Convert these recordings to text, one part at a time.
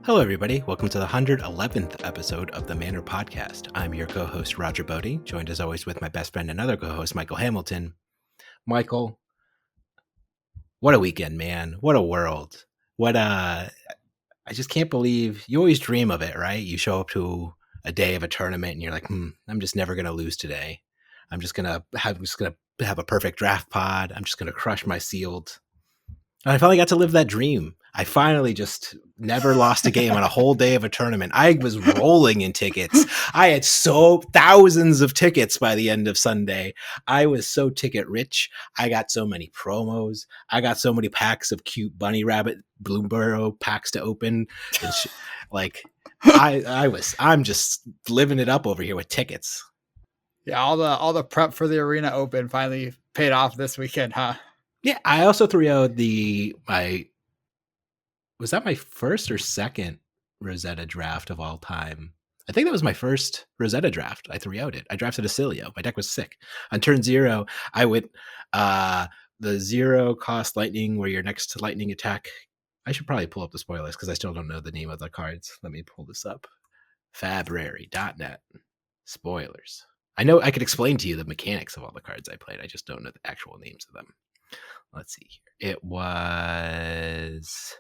Hello, everybody. Welcome to the 111th episode of the Manor Podcast. I'm your co-host, Roger Bodee, joined as always with my best friend and other co-host, Michael Hamilton. Michael, what a weekend, man. What a world. I just can't believe, you always dream of it, right? You show up to a day of a tournament and you're like, I'm just never going to lose today. I'm just going to have a perfect draft pod. I'm just going to crush my sealed. And I finally got to live that dream. I finally just never lost a game on a whole day of a tournament. I was rolling in tickets. I had thousands of tickets by the end of Sunday. I was so ticket rich. I got so many promos. I got so many packs of cute bunny rabbit Bloomburrow packs to open. I'm just living it up over here with tickets. Yeah, all the prep for the Arena Open finally paid off this weekend, huh? Yeah, I also threw out was that my first or second Rosetta draft of all time? I think that was my first Rosetta draft. I threw out it. I drafted a Cilio. My deck was sick. On turn 0, I went the 0 cost lightning where your next lightning attack. I should probably pull up the spoilers because I still don't know the name of the cards. Let me pull this up. Fabrary.net. Spoilers. I know I could explain to you the mechanics of all the cards I played. I just don't know the actual names of them. Let's see here. It was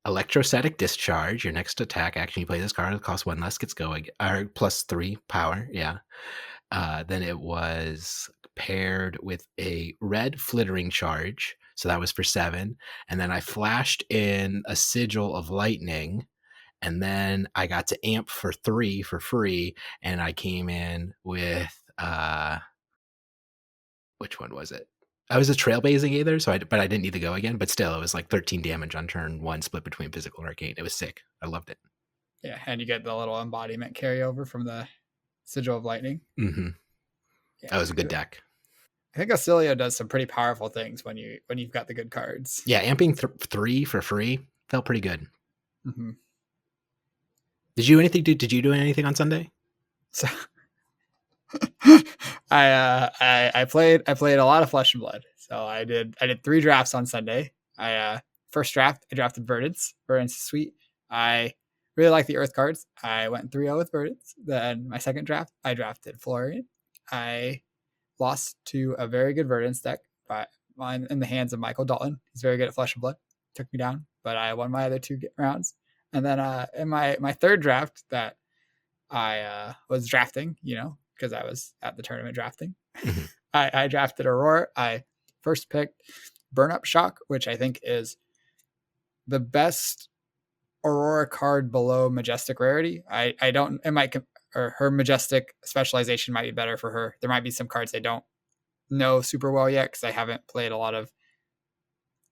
Electrostatic Discharge. Your next attack action, you play this card. It costs 1 less, gets going, or plus 3 power. Yeah. Then it was paired with a red Flittering Charge. So that was for 7. And then I flashed in a Sigil of Lightning. And then I got to amp for 3 for free. And I came in with, which one was it? I was a Trailblazing either, but I didn't need to go again. But still, it was like 13 damage on turn 1, split between physical and arcane. It was sick. I loved it. Yeah, and you get the little embodiment carryover from the Sigil of Lightning. Mm-hmm. Yeah, that was a good deck. I think Cilio does some pretty powerful things when you've got the good cards. Yeah, amping 3 for free felt pretty good. Mm-hmm. Did you do anything on Sunday? So I played a lot of Flesh and Blood. So I did 3 drafts on Sunday. First draft, I drafted Verdance. Verdance is sweet. I really like the Earth cards. I went 3-0 with Verdance. Then my second draft, I drafted Florian. I lost to a very good Verdance deck, but in the hands of Michael Dalton. He's very good at Flesh and Blood. Took me down, but I won my other 2 rounds. And then in my third draft that I was drafting, because I was at the tournament drafting, I drafted Aurora. I first picked Burn Up Shock, which I think is the best Aurora card below Majestic rarity. Her Majestic specialization might be better for her. There might be some cards I don't know super well yet because I haven't played a lot of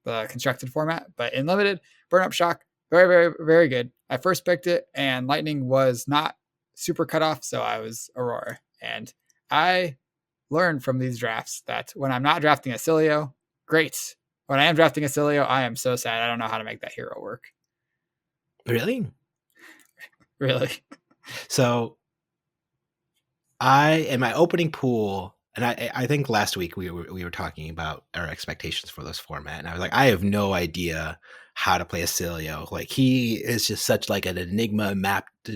the constructed format. But in limited, Burn Up Shock, very, very, very good. I first picked it, and Lightning was not super cut off, so I was Aurora. And I learned from these drafts that when I'm not drafting a Cilio, great. When I am drafting a Cilio, I am so sad. I don't know how to make that hero work. Really? Really? So in my opening pool, and I think last week we were talking about our expectations for this format, and I was like, I have no idea how to play a Cilio. Like, he is just such like an enigma wrapped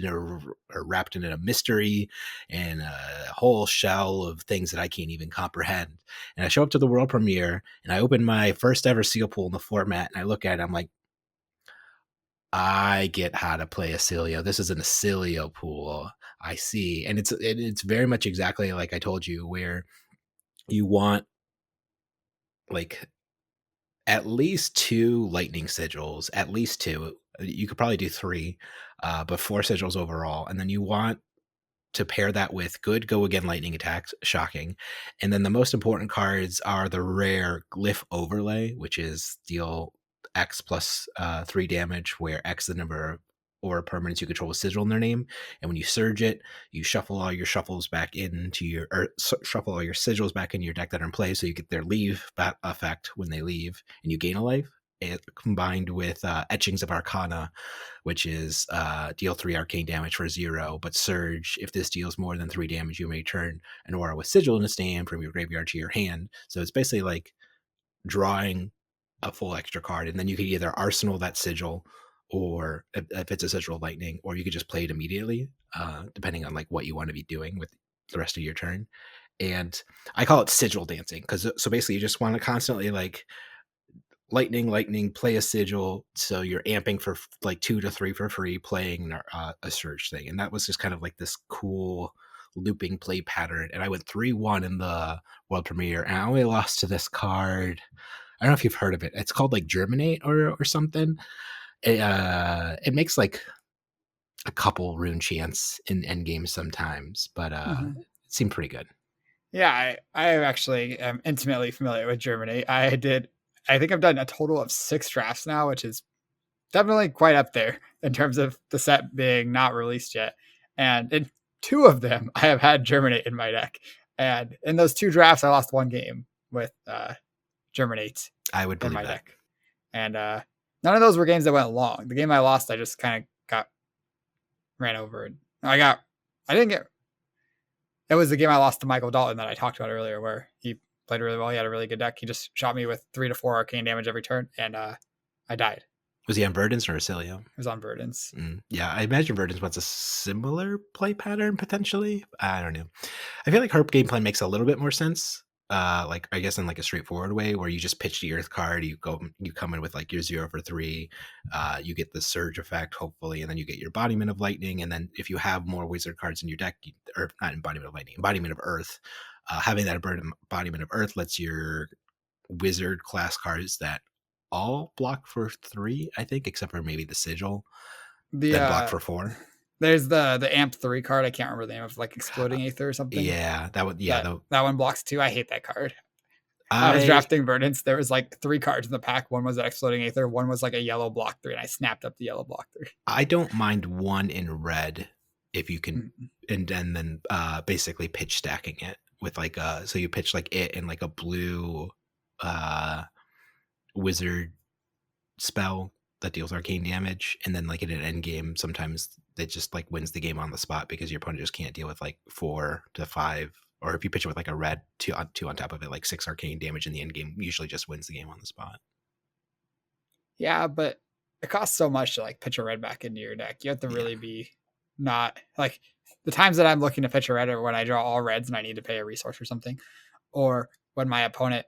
in a mystery and a whole shell of things that I can't even comprehend. And I show up to the World Premiere and I open my first ever seal pool in the format, and I look at it, I'm like, I get how to play a Cilio. This isn't a Cilio pool. I see. And it's very much exactly like I told you, where you want like at least 2 lightning sigils, at least 2. You could probably do 3, but 4 sigils overall. And then you want to pair that with good go again lightning attacks, shocking. And then the most important cards are the rare Glyph Overlay, which is deal X plus 3 damage, where X is the number or permanents you control with sigil in their name. And when you surge it, you shuffle all your shuffles back into shuffle all your sigils back into your deck that are in play, so you get their leave effect when they leave, and you gain a life. It combined with Etchings of Arcana, which is deal 3 arcane damage for 0, but surge. If this deals more than 3 damage, you may return an aura with sigil in its name from your graveyard to your hand. So it's basically like drawing a full extra card, and then you could either arsenal that sigil, or if it's a sigil of lightning, or you could just play it immediately, depending on like what you want to be doing with the rest of your turn. And I call it sigil dancing, because so basically you just want to constantly like lightning, play a sigil, so you're amping for like 2 to 3 for free, playing a surge thing, and that was just kind of like this cool looping play pattern. And I went 3-1 in the World Premiere, and I only lost to this card. I don't know if you've heard of it. It's called like Germinate or something. It makes like a couple rune chance in end games sometimes, but Mhm. it seemed pretty good. Yeah, I actually am intimately familiar with Germany. I think I've done a total of 6 drafts now, which is definitely quite up there in terms of the set being not released yet. And in 2 of them, I have had Germinate in my deck. And in those 2 drafts, I lost 1 game with Germinate I would in believe my that. deck. And none of those were games that went long. The game I lost, I just kind of got ran over. And I didn't get, it was the game I lost to Michael Dalton that I talked about earlier, where he played really well. He had a really good deck. He just shot me with 3 to 4 arcane damage every turn, and I died. Was he on Verdance or Acilio? It was on Burdens. Yeah, I imagine Verdance wants a similar play pattern potentially. I don't know. I feel like Harp gameplay makes a little bit more sense. Like I guess in like a straightforward way, where you just pitch the Earth card, you come in with like your 0 for 3, you get the Surge effect hopefully, and then you get your Embodiment of Lightning, and then if you have more Wizard cards in your deck, or not Embodiment of Lightning, Embodiment of Earth, having that Embodiment of Earth lets your Wizard class cards that all block for 3, I think, except for maybe the Sigil, The then block for 4. there's the Amp 3 card. I can't remember the name of, like Exploding Aether or something. Yeah, that would That the that one blocks too. I hate that card. I was I drafting Verdance. There was like 3 cards in the pack. One was an Exploding Aether. One was like a yellow block 3, and I snapped up the yellow block 3. I don't mind one in red if you can, Mm. and then basically pitch stacking it with like so you pitch like it and like a blue uh wizard spell that deals arcane damage, and then like in an end game sometimes it just like wins the game on the spot because your opponent just can't deal with like 4 to 5, or if you pitch it with like a red two on top of it, like 6 arcane damage in the end game usually just wins the game on the spot. Yeah, but it costs so much to like pitch a red back into your deck. You have to Yeah. really be not like the times that I'm looking to pitch a red are when I draw all reds and I need to pay a resource or something, or when my opponent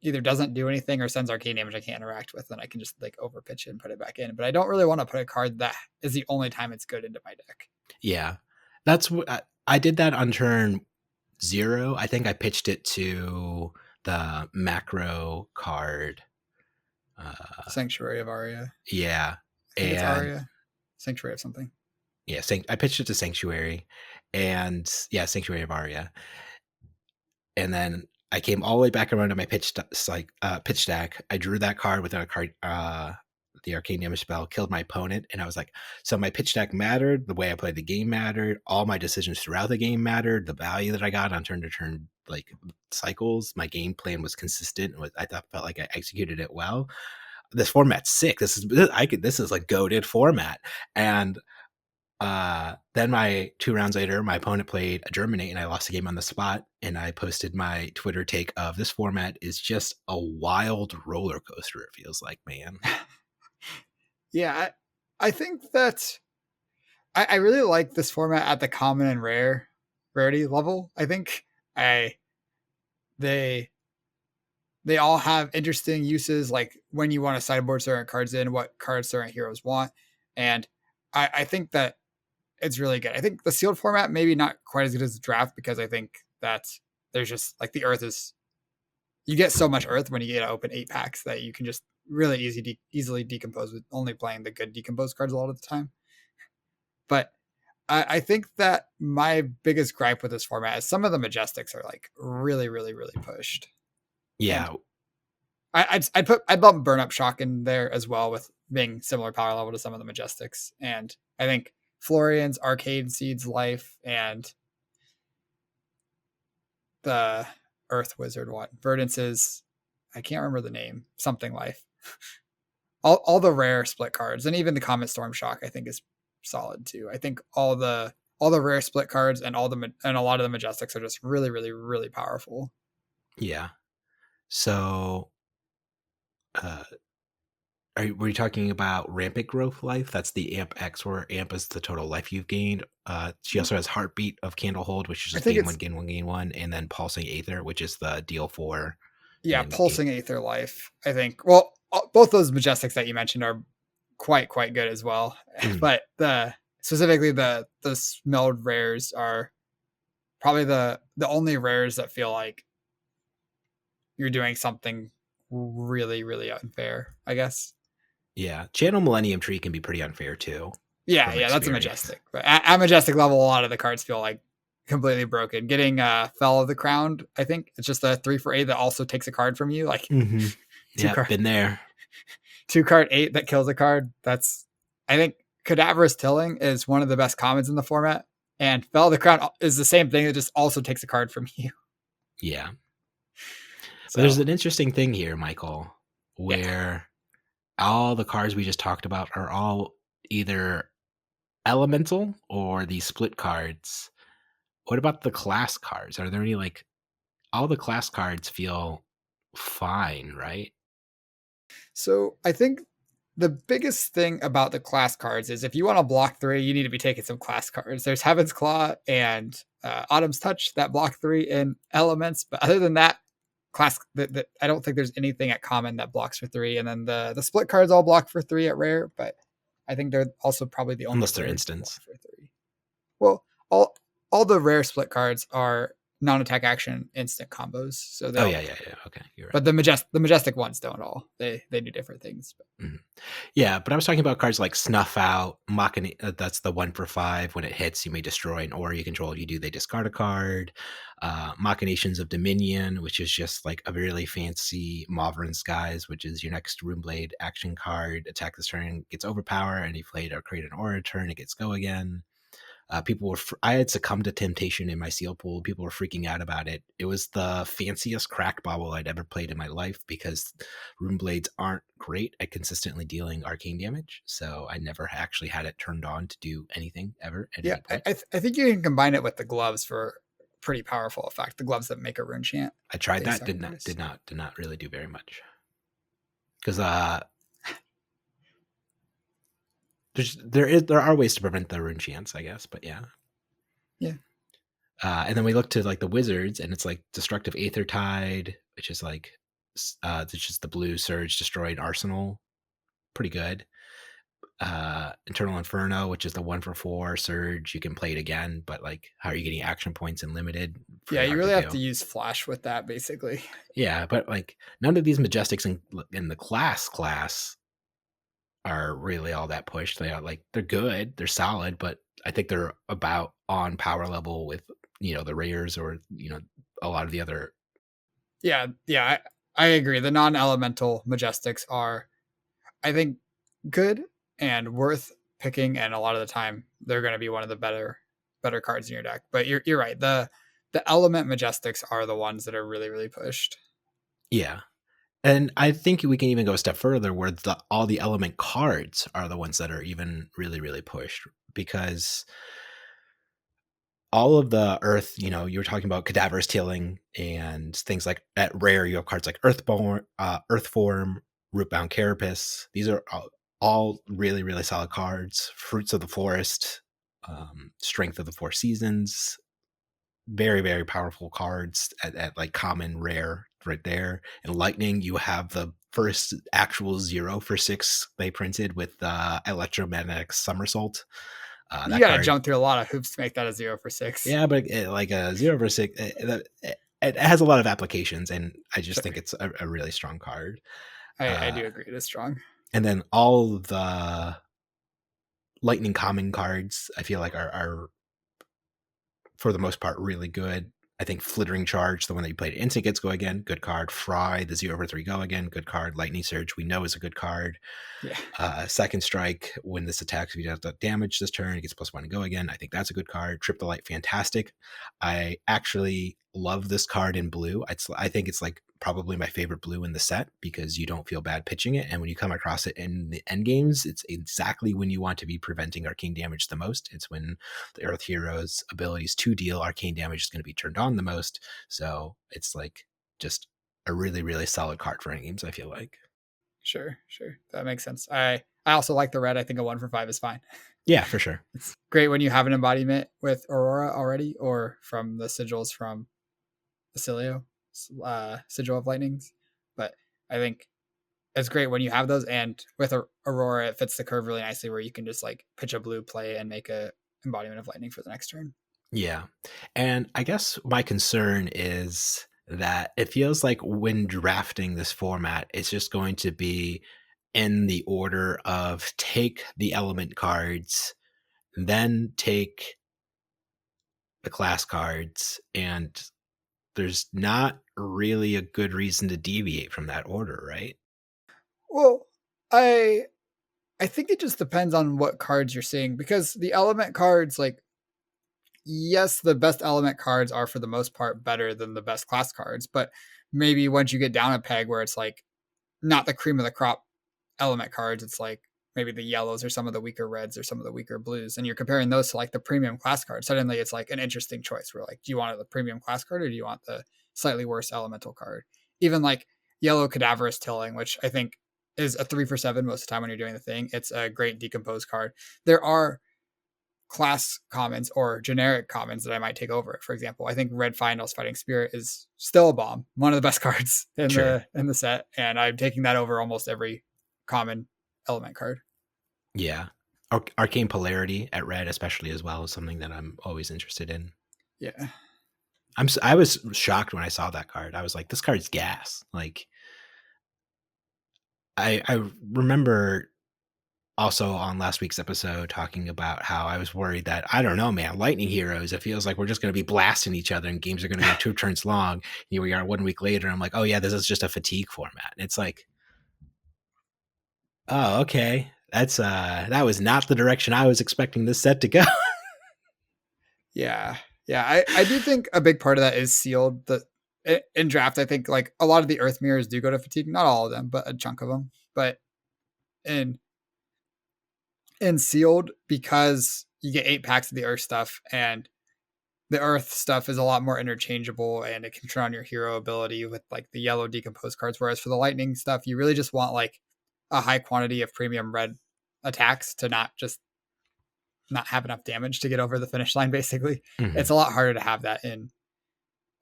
either doesn't do anything or sends arcane damage I can't interact with, then I can just like over pitch it and put it back in. But I don't really want to put a card that is the only time it's good into my deck. Yeah, that's what I did that on turn 0. I think I pitched it to the macro card. Sanctuary of Aria. Yeah, I think it's and Aria. Sanctuary of something. yeah, I pitched it to Sanctuary, and yeah, Sanctuary of Aria, and then I came all the way back around to my pitch stack. I drew that card with a card, the arcane damage spell, killed my opponent, and I was like, so my pitch stack mattered, the way I played the game mattered, all my decisions throughout the game mattered, the value that I got on turn to turn like cycles, my game plan was consistent. I felt like I executed it well. This format's sick. This is like goated format, and then my 2 rounds later, my opponent played a Germinate and I lost the game on the spot. And I posted my Twitter take of this format is just a wild roller coaster. It feels like, man. Yeah, I think that I really like this format at the common and rarity level. I think I they they all have interesting uses, like when you want to sideboard certain cards in, what cards certain heroes want, and I think that it's really good. I think the sealed format maybe not quite as good as the draft because I think that there's just like the earth is you get so much earth when you get to open 8 packs that you can just really easily decompose with only playing the good decomposed cards a lot of the time. But I think that my biggest gripe with this format is some of the majestics are like really pushed. And Yeah. I'd bump Burn Up Shock in there as well with being similar power level to some of the majestics. And I think Florian's Arcade Seeds Life and the Earth Wizard one. Verdance's, I can't remember the name, something Life. All the rare split cards and even the Comet Storm Shock I think is solid too. I think all the rare split cards and a lot of the majestics are just really powerful. Yeah. So Uh, were you talking about rampant growth life? That's the Amp X, where Amp is the total life you've gained. She also has Heartbeat of Candlehold, which is I just think gain one, it's gain one, gain one, and then Pulsing Aether, which is the deal four, and yeah, then gain. pulsing Aether Life. I think. Well, both those Majestics that you mentioned are quite good as well. Mm, But the specifically the smelled rares are probably the only rares that feel like you're doing something really unfair, I guess. yeah, Channel Millennium Tree can be pretty unfair too, Yeah, from yeah, that's a experience. majestic. But at majestic level, a lot of the cards feel like completely broken. Getting Fell of the Crown, I think it's just a 3 for 8 that also takes a card from you, like Mm-hmm. two Yeah, card been there. 2 card 8 that kills a card. That's I think Cadaverous Tilling is one of the best commons in the format, and Fell of the Crown is the same thing. It just also takes a card from you. Yeah, but there's So an interesting thing here, Michael, yeah. where all the cards we just talked about are all either elemental or these split cards. What about the class cards? Are there any, like, all the class cards feel fine, right? So I think the biggest thing about the class cards is if you want to block 3, you need to be taking some class cards. There's Heaven's Claw and Autumn's Touch that block 3 in elements, but other than that, I don't think there's anything at common that blocks for 3. And then the split cards all block for 3 at rare, but I think they're also probably the only Unless they're rares that block instants. for 3. Well, all the rare split cards are non-attack action instant combos, so Oh, they'll. yeah, yeah, yeah. Okay, you're right. But the majestic ones don't all. They do different things. But Mhm. Yeah, but I was talking about cards like Snuff Out, Machina. That's the 1 for 5. When it hits, you may destroy an aura you control. If you do, they discard a card. Machinations of Dominion, which is just like a really fancy Mauvrin Skies, which is your next Runeblade action card. Attack this turn, gets overpower, and you played or create an aura turn, it gets go again. People were, I had succumbed to temptation in my seal pool. People were freaking out about it. It was the fanciest cracked bobble I'd ever played in my life because rune blades aren't great at consistently dealing arcane damage. So I never actually had it turned on to do anything ever at yeah, any point. I think you can combine it with the gloves for pretty powerful effect. The gloves that make a rune chant I tried that you that. Did not, sacrifice. really do very much because there are ways to prevent the rune chance, I guess. But yeah. Yeah. And then we look to like the wizards, and it's like Destructive Aether Tide, which is like it's just the blue surge destroyed arsenal, pretty good. Internal Inferno, which is the 1 for 4 surge, you can play it again, but like, how are you getting action points and limited? Yeah, Pretty you hard to really have do. to use flash with that basically. Yeah, but like, none of these Majestics in the class are really all that pushed. They are like, they're good, they're solid, but I think they're about on power level with the rares, or a lot of the other. Yeah, I agree. The non-elemental majestics are, I think, good and worth picking, and a lot of the time they're going to be one of the better cards in your deck. But you're right. The element majestics are the ones that are really pushed. Yeah. And I think we can even go a step further where all the element cards are the ones that are even really pushed, because all of the earth, you were talking about Cadaverous Tilling and things like at rare, you have cards like Earthform, Rootbound Carapace. These are all really solid cards. Fruits of the Forest, Strength of the Four Seasons, very powerful cards at like common rare right there. And Lightning, you have the first actual 0 for 6 they printed with Electromagnetic Somersault. You That got to card, jump through a lot of hoops to make that a 0 for 6. yeah, but like a 0 for 6, it has a lot of applications, and I just Sure, think it's a really strong card. I Uh, do agree. It is strong. and then all the Lightning common cards, I feel like are for the most part really good. I think Flittering Charge, the one that you played, instant gets go again, good card. Fry, the 0 for 3 go again, good card. Lightning Surge, we know is a good card. Yeah, Second Strike, when this attacks, if you don't damage this turn, it gets +1 to go again. I think that's a good card. Trip the Light, fantastic. I actually love this card in blue. I think it's like probably my favorite blue in the set, because you don't feel bad pitching it, and when you come across it in the end games, it's exactly when you want to be preventing arcane damage the most. It's when the Earth Hero's abilities to deal arcane damage is going to be turned on the most. So it's like just a really solid card for end games, I feel like. Sure. That makes sense. I also like the red. I think a 1 for 5 is fine. Yeah, for sure. It's great when you have an embodiment with Aurora already, or from the sigils from Basilio, Sigil of Lightnings. But I think it's great when you have those, and with Aurora, it fits the curve really nicely where you can just like pitch a blue play and make a embodiment of lightning for the next turn. Yeah. And I guess my concern is that it feels like when drafting this format, it's just going to be in the order of take the element cards, then take the class cards, and there's not really a good reason to deviate from that order, right? Well, I I think it just depends on what cards you're seeing, because the element cards, like, yes, the best element cards are for the most part better than the best class cards, but maybe once you get down a peg where it's like not the cream of the crop element cards, it's like maybe the yellows or some of the weaker reds or some of the weaker blues, and you're comparing those to like the premium class card. Suddenly it's like an interesting choice where like, do you want the premium class card or do you want the slightly worse elemental card? Even like yellow cadaverous tilling, which I think is a 3 for 7 most of the time when you're doing the thing. It's a great decompose card. There are class commons or generic commons that I might take over it. For example, I think Red Finals Fighting Spirit is still a bomb, one of the best cards Sure. in the set, and I'm taking that over almost every common element card. Yeah. Arcane Polarity at red, especially as well, is something that I'm always interested in. Yeah. I was shocked when I saw that card. I was like, this card's gas. Like, I remember also on last week's episode talking about how I was worried that, I don't know, man, Lightning Heroes, it feels like we're just going to be blasting each other and games are going to go 2 turns long. Here we are 1 week later. I'm like, oh yeah, this is just a fatigue format. And it's like, oh, okay. That was not the direction I was expecting this set to go. Yeah. I do think a big part of that is sealed. In draft, I think like a lot of the Earth mirrors do go to fatigue. Not all of them, but a chunk of them. But in sealed, because you get 8 packs of the Earth stuff, and the Earth stuff is a lot more interchangeable, and it can turn on your hero ability with like the yellow decompose cards. Whereas for the lightning stuff, you really just want like a high quantity of premium red attacks to not have enough damage to get over the finish line. Basically, Mhm. it's a lot harder to have that in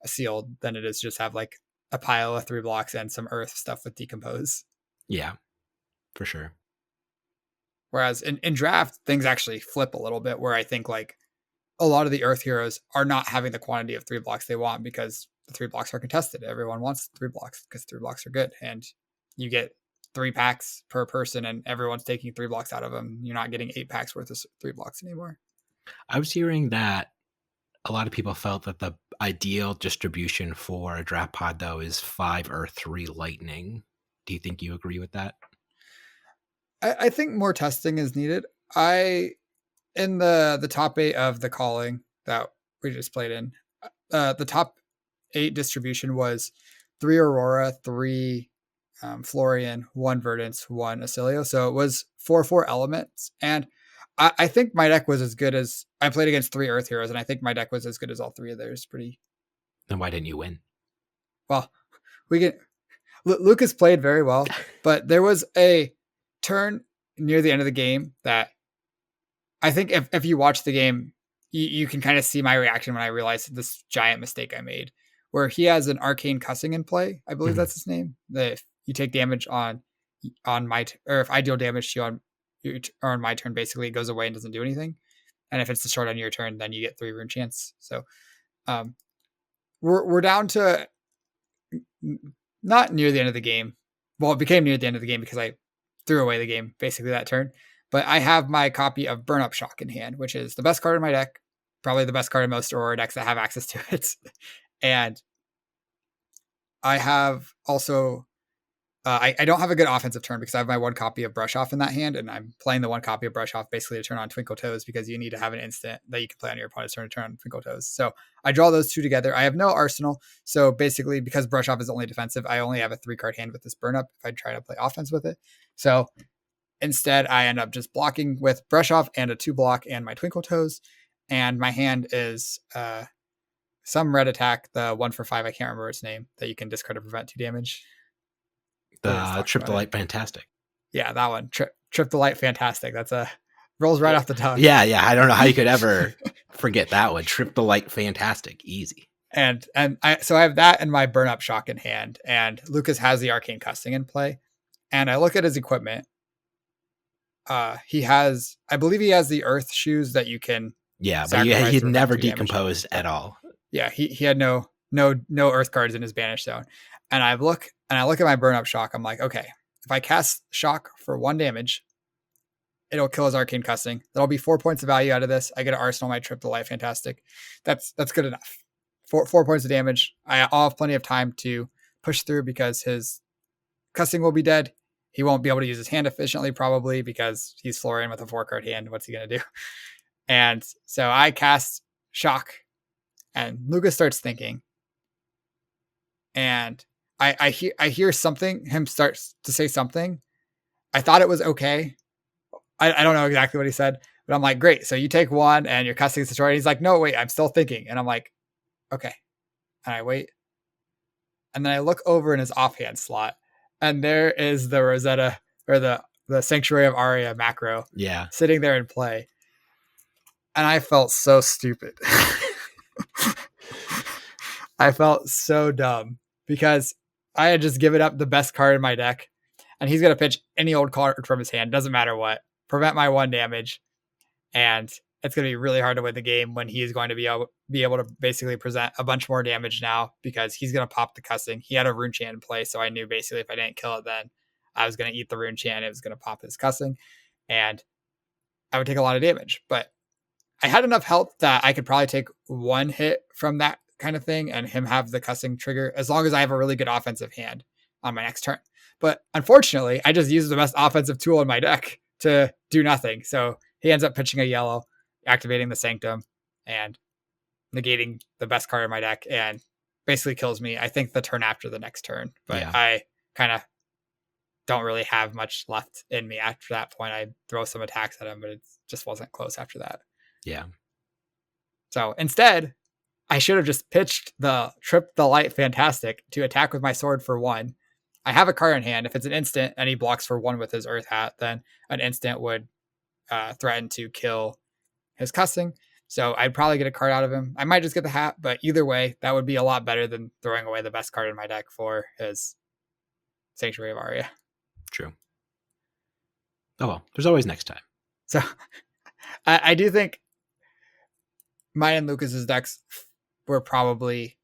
a sealed than it is just have like a pile of 3 blocks and some Earth stuff with decompose. Yeah, for sure. Whereas in draft, things actually flip a little bit, where I think like a lot of the Earth heroes are not having the quantity of 3 blocks they want, because the 3 blocks are contested. Everyone wants 3 blocks because 3 blocks are good, and you get 3 packs per person, and everyone's taking 3 blocks out of them. You're not getting 8 packs worth of 3 blocks anymore. I was hearing that a lot of people felt that the ideal distribution for a draft pod, though, is 5 or 3 lightning. Do you think you agree with that? I think more testing is needed. I in the top 8 of the calling that we just played in, the top 8 distribution was 3 Aurora, 3 Florian, 1 Verdance, 1 Acilio. So it was 4 elements. And I think my deck was as good as I played against 3 Earth Heroes, and I think my deck was as good as all 3 of theirs. Pretty Then why didn't you win? well. We get Lucas played very well, but there was a turn near the end of the game that I think if you watch the game, you can kind of see my reaction when I realized this giant mistake I made, where he has an arcane cussing in play. I believe Mhm. that's his name. That if you take damage on my or if I deal damage to you on my turn, basically it goes away and doesn't do anything. And if it's the short on your turn, then you get 3 rune chance. So um, we're down to not near the end of the game. Well, it became near the end of the game because I threw away the game basically that turn. But I have my copy of Burn Up Shock in hand, which is the best card in my deck, probably the best card in most Aurora decks that have access to it. And I have also I don't have a good offensive turn because I have my 1 copy of Brush Off in that hand, and I'm playing the 1 copy of Brush Off basically to turn on Twinkle Toes, because you need to have an instant that you can play on your opponent's turn to turn on Twinkle Toes. So I draw those 2 together. I have no arsenal. So basically, because Brush Off is only defensive, I only have a 3 card hand with this Burn Up if I try to play offense with it. So instead, I end up just blocking with Brush Off and a 2 block and my Twinkle Toes. And my hand is some red attack, the 1 for 5, I can't remember its name, that you can discard to prevent 2 damage. we just The talked Trip the about it. Light Fantastic. Yeah, that one. Trip the Light Fantastic. That's a rolls right off the tongue. Yeah, yeah. I don't know how you could ever forget that one. Trip the Light Fantastic. Easy. And I have that and my burn up shock in hand, and Lucas has the arcane cussing in play. And I look at his equipment. He has, I believe he has the earth shoes that you can Yeah, but sacrifice he'd to prevent never 2 damage. decomposed at all. Yeah, he had no earth cards in his banish zone. And I look at my burn up shock. I'm like, okay, if I cast shock for 1 damage, it'll kill his arcane cussing. That'll be 4 points of value out of this. I get an arsenal, my Trip to Light Fantastic. That's good enough. 4 points of damage. I'll have plenty of time to push through because his cussing will be dead. He won't be able to use his hand efficiently, probably, because he's flooring with a 4-card hand. What's he going to do? And so I cast shock, and Lucas starts thinking. And I hear something, him starts to say something. I thought it was okay. I don't know exactly what he said, but I'm like, great. So you take 1 and your cussing is destroyed. He's like, no, wait, I'm still thinking. And I'm like, okay. And I wait. And then I look over in his offhand slot, and there is the Rosetta, or the Sanctuary of Aria macro, Yeah, sitting there in play. And I felt so stupid. I felt so dumb because I had just given up the best card in my deck, and he's going to pitch any old card from his hand, doesn't matter what, prevent my 1 damage. And it's going to be really hard to win the game when he's going to be able to basically present a bunch more damage now, because he's going to pop the cussing. He had a rune chant in play, so I knew basically if I didn't kill it then, I was going to eat the rune chant. It was going to pop his cussing, and I would take a lot of damage. But I had enough health that I could probably take 1 hit from that kind of thing and him have the cussing trigger, as long as I have a really good offensive hand on my next turn. But unfortunately, I just used the best offensive tool in my deck to do nothing. So he ends up pitching a yellow, activating the Sanctum, and negating the best card in my deck, and basically kills me, I think, the turn after the next turn. But yeah. I kind of don't really have much left in me after that point. I throw some attacks at him, but it just wasn't close after that. Yeah. So instead, I should have just pitched the Trip the Light Fantastic to attack with my sword for 1. I have a card in hand. If it's an instant and he blocks for 1 with his Earth Hat, then an instant would threaten to kill his cussing. So I'd probably get a card out of him. I might just get the hat, but either way, that would be a lot better than throwing away the best card in my deck for his Sanctuary of Aria. True. Oh well, there's always next time. So I do think mine and Lucas's decks were probably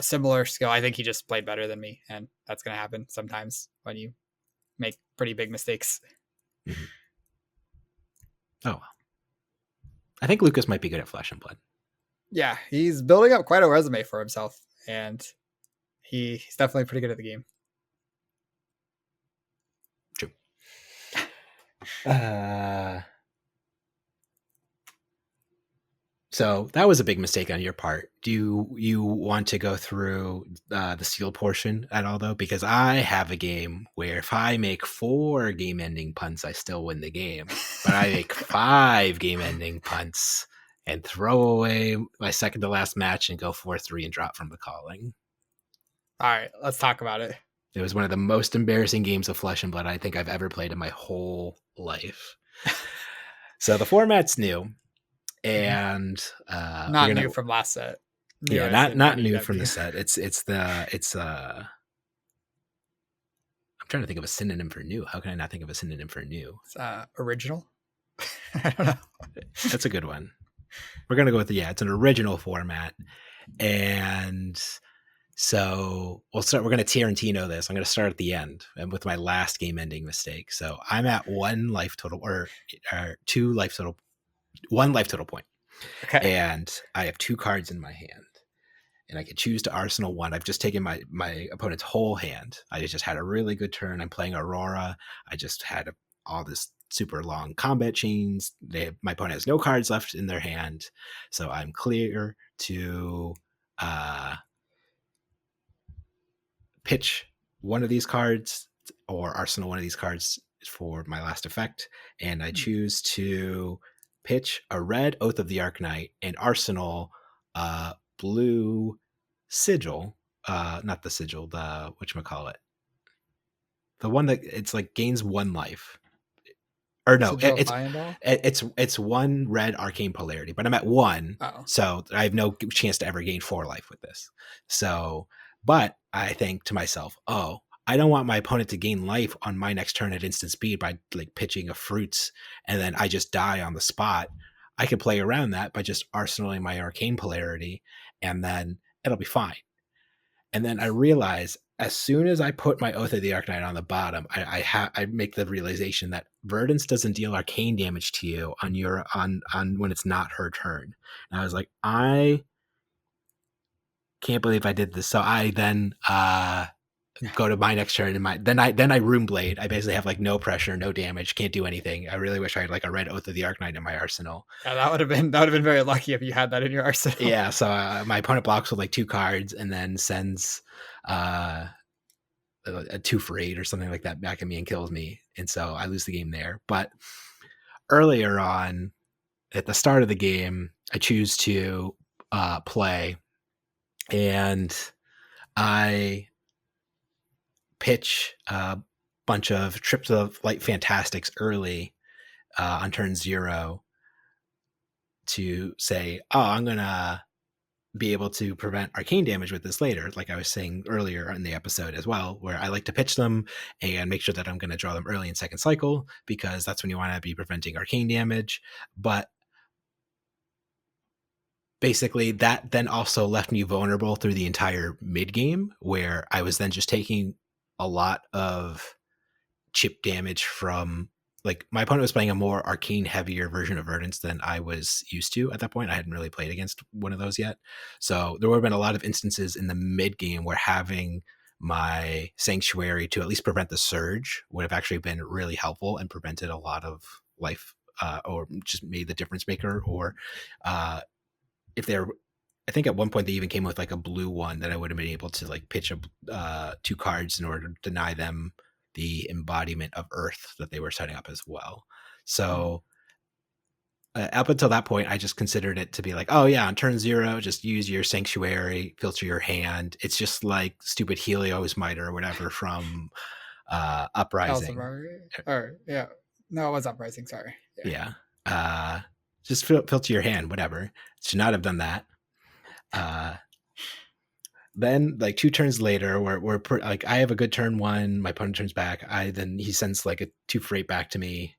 similar skill. I think he just played better than me, and that's going to happen sometimes when you make pretty big mistakes. Mm-hmm. Oh well. I think Lucas might be good at Flesh and Blood. Yeah, he's building up quite a resume for himself, and he's definitely pretty good at the game. True. So that was a big mistake on your part. Do you want to go through the seal portion at all, though? Because I have a game where if I make 4 game-ending punts, I still win the game. But I make 5 game-ending punts and throw away my second-to-last match and go 4-3 and drop from the calling. All right, let's talk about it. It was one of the most embarrassing games of Flesh and Blood I think I've ever played in my whole life. So the format's new. And not new from last set. Yeah, not new from the set. I'm trying to think of a synonym for new. How can I not think of a synonym for new? It's, original. I don't know. That's a good one. We're gonna go with it's an original format, and so we're gonna Tarantino this. I'm gonna start at the end and with my last game-ending mistake. So I'm at 1 life total, or 2 life total. 1 life total point. Okay. And I have 2 cards in my hand. And I could choose to Arsenal 1. I've just taken my opponent's whole hand. I just had a really good turn. I'm playing Aurora. I just had all this super long combat chains. My opponent has no cards left in their hand. So I'm clear to pitch one of these cards or Arsenal one of these cards for my last effect. And I choose to pitch a red Oath of the Arknight and Arsenal blue Sigil, not the Sigil, the whatchamacallit, The one that it's like gains 1 life. Or no, Sigil Fireball? it's 1 red arcane polarity, but I'm at 1, Oh. so I have no chance to ever gain 4 life with this. So, but I think to myself, oh, I don't want my opponent to gain life on my next turn at instant speed by like pitching a fruits and then I just die on the spot. I could play around that by just arsenaling my arcane polarity, and then it'll be fine. And then I realize as soon as I put my Oath of the Arcanine on the bottom, I make the realization that Verdance doesn't deal arcane damage to you on your on when it's not her turn. And I was like, I can't believe I did this. So I then go to my next turn and then I Rune Blade. I basically have like no pressure, no damage, can't do anything. I really wish I had like a red Oath of the Arcanine in my arsenal. Yeah, that would have been very lucky if you had that in your arsenal. Yeah, so my opponent blocks with like 2 cards and then sends a 2 for 8 or something like that back at me and kills me, and so I lose the game there. But earlier on, at the start of the game, I choose to play, and I pitch a bunch of Trips of Light Fantastics early on turn 0 to say, oh, I'm gonna be able to prevent arcane damage with this later, like I was saying earlier in the episode as well, where I like to pitch them and make sure that I'm going to draw them early in second cycle, because that's when you want to be preventing arcane damage. But basically that then also left me vulnerable through the entire mid game, where I was then just taking a lot of chip damage from, like, my opponent was playing a more arcane heavier version of Verdance than I was used to at that point. I hadn't really played against one of those yet. So there would have been a lot of instances in the mid game where having my Sanctuary to at least prevent the surge would have actually been really helpful and prevented a lot of life, or just made the difference maker. Or if they're, I think at one point they even came with like a blue one that I would have been able to like pitch 2 cards in order to deny them the embodiment of Earth that they were setting up as well. So up until that point, I just considered it to be like, oh yeah, on turn 0, just use your Sanctuary, filter your hand. It's just like stupid Helios Miter or whatever from Uprising. Or yeah, no, it was Uprising. Sorry. Yeah. Just filter your hand, whatever. Should not have done that. Then like 2 turns later, we're like, I have a good turn 1, my opponent turns back. He sends like a 2 for 8 back to me.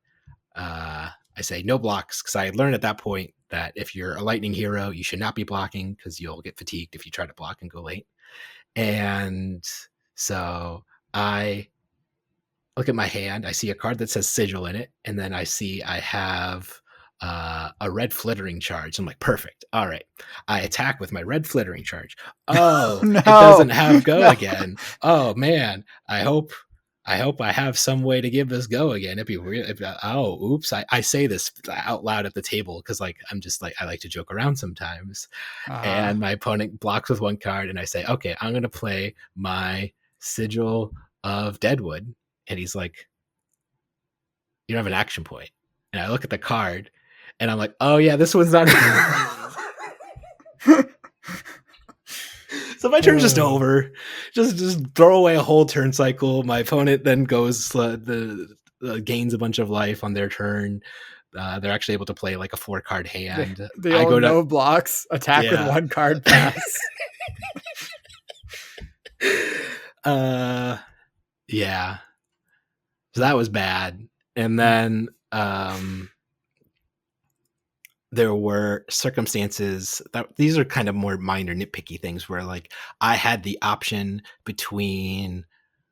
I say no blocks, because I learned at that point that if you're a lightning hero, you should not be blocking, because you'll get fatigued if you try to block and go late. And so I look at my hand, I see a card that says Sigil in it, and then I see I have a red Flittering Charge. I'm like, perfect. All right. I attack with my red Flittering Charge. Oh, no, it doesn't have go again. Oh man, I hope I have some way to give this go again. It'd be weird. Oops. I say this out loud at the table because like I'm just like, I like to joke around sometimes. And my opponent blocks with 1 card, and I say, okay, I'm gonna play my Sigil of Deadwood. And he's like, you don't have an action point. And I look at the card and I'm like, oh yeah, this one's not. So my turn's just over. Just throw away a whole turn cycle. My opponent then goes gains a bunch of life on their turn. They're actually able to play like a 4-card hand. I go no blocks, attack with 1 card, pass. Yeah. So that was bad. And then there were circumstances that these are kind of more minor nitpicky things where like I had the option between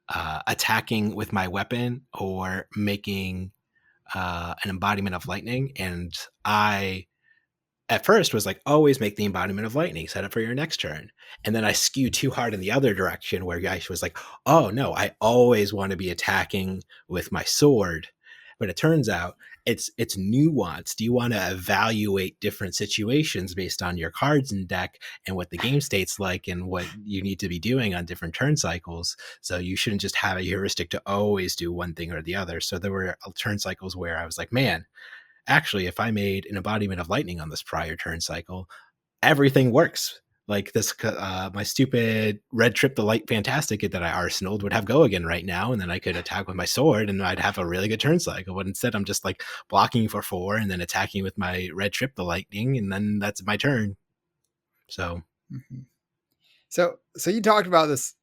attacking with my weapon or making an embodiment of lightning. And I at first was like, always make the embodiment of lightning, set it for your next turn. And then I skew too hard in the other direction where I was like, oh no, I always want to be attacking with my sword. But it turns out it's nuanced. You want to evaluate different situations based on your cards in deck and what the game state's like and what you need to be doing on different turn cycles. So you shouldn't just have a heuristic to always do one thing or the other. So there were turn cycles where I was like, man, actually, if I made an embodiment of lightning on this prior turn cycle, everything works. like this, my stupid red trip the light fantastic that I arsenaled would have go again right now, and then I could attack with my sword, and I'd have a really good turn cycle. But instead, I'm just like blocking for 4 and then attacking with my red trip the lightning, and then that's my turn. So, so you talked about this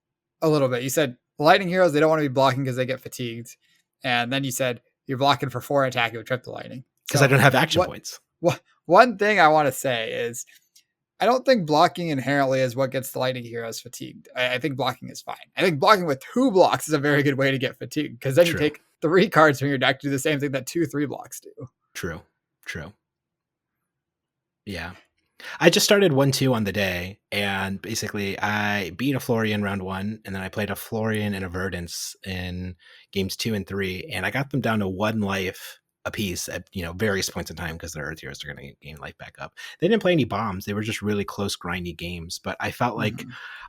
a little bit. You said lightning heroes, they don't want to be blocking because they get fatigued, and then you said you're blocking for 4 attacking with trip the lightning because I don't have action what, points. One thing I want to say is I don't think blocking inherently is what gets the lightning heroes fatigued. I think blocking is fine. I think blocking with 2 blocks is a very good way to get fatigued because then you take 3 cards from your deck to do the same thing that 2-3 blocks do. True. Yeah. I just started 1-2 on the day, and basically I beat a Florian round 1, and then I played a Florian and a Verdance in games 2 and 3, and I got them down to 1 life a piece at various points in time because their Earth Heroes are going to gain life back up. They didn't play any bombs; they were just really close, grindy games. But I felt like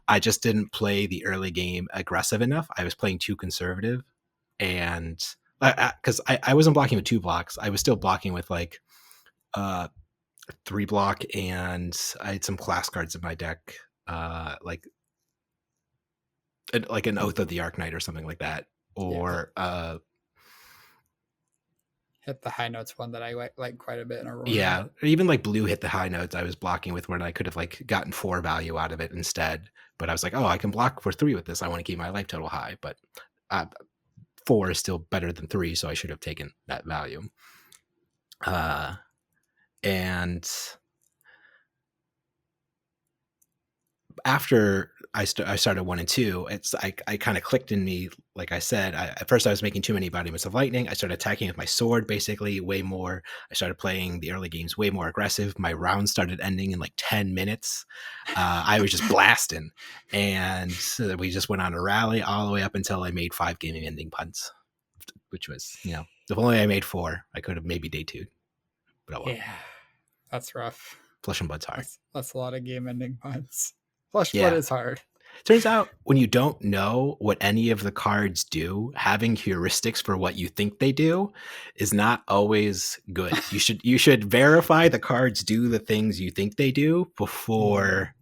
I just didn't play the early game aggressive enough. I was playing too conservative, and because I wasn't blocking with 2 blocks, I was still blocking with like 3 block, and I had some class cards in my deck, like an Oath of the Arknight or something like that, or Hit the high notes one that I like quite a bit in a row. Yeah, or even like blue hit the high notes. I was blocking with when I could have like gotten 4 value out of it instead. But I was like, oh, I can block for 3 with this. I want to keep my life total high, but 4 is still better than 3, so I should have taken that value. And after I started 1 and 2, I kind of clicked in me. Like I said, at first I was making too many embodiments of lightning. I started attacking with my sword basically way more. I started playing the early games way more aggressive. My rounds started ending in like 10 minutes. I was just blasting, and we just went on a rally all the way up until I made 5 game ending punts, which was, if only I made 4, I could have maybe day 2. But yeah, that's rough. Flesh and Blood's hard. That's a lot of game ending punts. Flesh Blood is hard. Turns out when you don't know what any of the cards do, having heuristics for what you think they do is not always good. You should verify the cards do the things you think they do before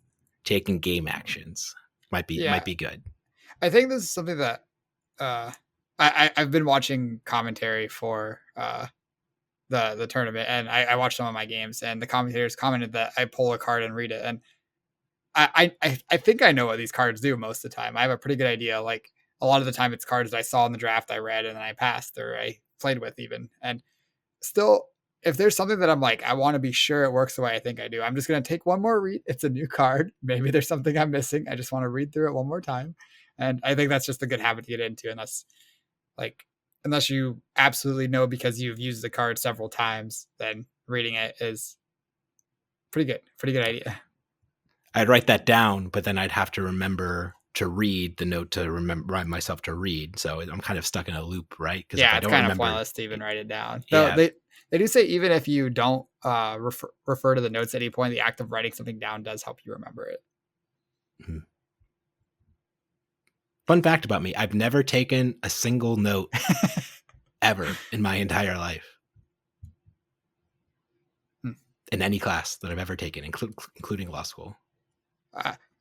taking game actions. Might be good. I think this is something that I've been watching commentary for the tournament, and I watched some of my games, and the commentators commented that I pull a card and read it, and I think I know what these cards do most of the time. I have a pretty good idea. Like a lot of the time it's cards that I saw in the draft, I read, and then I passed or I played with even. And still, if there's something that I'm like, I want to be sure it works the way I think I do, I'm just going to take one more read. It's a new card. Maybe there's something I'm missing. I just want to read through it one more time. And I think that's just a good habit to get into. Unless you absolutely know because you've used the card several times, then reading it is pretty good idea. I'd write that down, but then I'd have to remember to read the note to remind myself to read. So I'm kind of stuck in a loop, right? Because it's kind of pointless to even write it down. Yeah. So they do say even if you don't refer to the notes at any point, the act of writing something down does help you remember it. Mm-hmm. Fun fact about me, I've never taken a single note ever in my entire life. In any class that I've ever taken, including law school.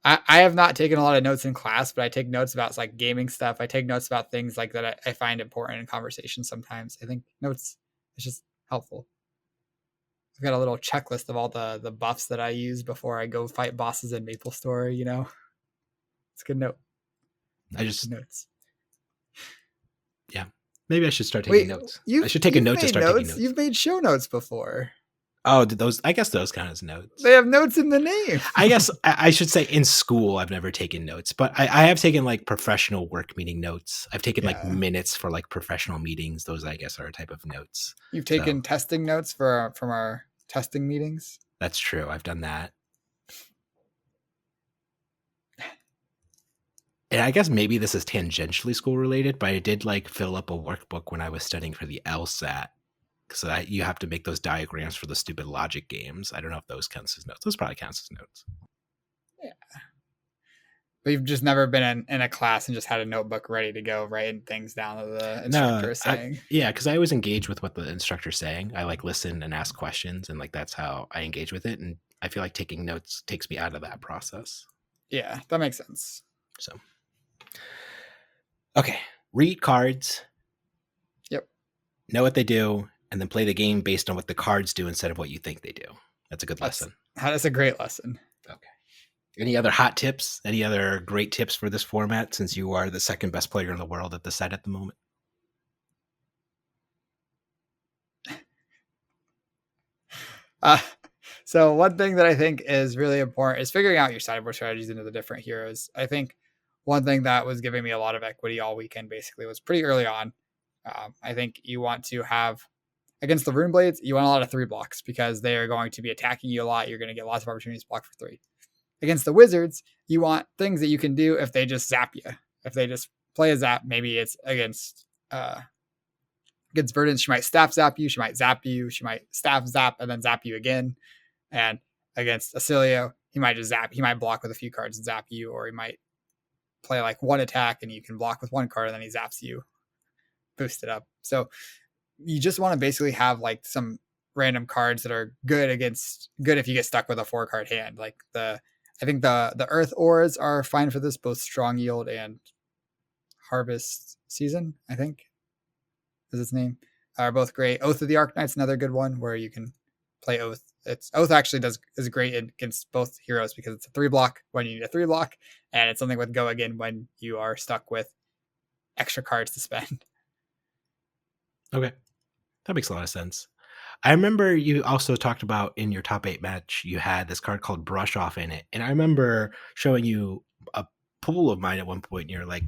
I have not taken a lot of notes in class, but I take notes about like gaming stuff. I take notes about things like that I find important in conversation sometimes. I think notes is just helpful. I've got a little checklist of all the buffs that I use before I go fight bosses in MapleStory, It's a good note. Notes. Yeah. Maybe I should start taking notes. I should take a note to start taking notes. You've made show notes before. Oh, I guess those count as notes. They have notes in the name. I guess I should say in school I've never taken notes, but I have taken like professional work meeting notes. I've taken like minutes for like professional meetings. Those I guess are a type of notes. You've taken testing notes from our testing meetings? That's true. I've done that. And I guess maybe this is tangentially school related, but I did like fill up a workbook when I was studying for the LSAT. So you have to make those diagrams for the stupid logic games. I don't know if those counts as notes. Those probably counts as notes. Yeah. But you've just never been in a class and just had a notebook ready to go, writing things down that the instructor is saying. Because I always engage with what the instructor's saying. I like listen and ask questions, and like that's how I engage with it. And I feel like taking notes takes me out of that process. Yeah, that makes sense. So, okay, read cards, Yep. know what they do, and then play the game based on what the cards do instead of what you think they do. That's a good That's lesson. a great lesson. Okay. Any other hot tips? Any other great tips for this format since you are the second best player in the world at the set at the moment? So one thing that I think is really important is figuring out your sideboard strategies into the different heroes. I think one thing that was giving me a lot of equity all weekend basically was pretty early on. I think you want to have against the Rune Blades, you want a lot of 3 blocks because they are going to be attacking you a lot. You're going to get lots of opportunities to block for 3. Against the Wizards, you want things that you can do if they just zap you. If they just play a zap, maybe it's against Verdant, she might staff zap you, she might zap you, she might staff zap and then zap you again. And against Acilio, he might just zap. He might block with a few cards and zap you, or he might play like one attack and you can block with one card and then he zaps you, boost it up. So you just want to basically have like some random cards that are good if you get stuck with a 4-card hand. Like I think the Earth Auras are fine for this, both Strong Yield and Harvest Season, I think is its name, are both great. Oath of the Arknight's another good one where you can play Oath. Oath actually is great against both heroes because it's a 3-block when you need a 3-block, and it's something with Go Again when you are stuck with extra cards to spend. Okay, that makes a lot of sense. I remember you also talked about in your top 8 match, you had this card called Brush Off in it. And I remember showing you a pool of mine at one point, and you're like,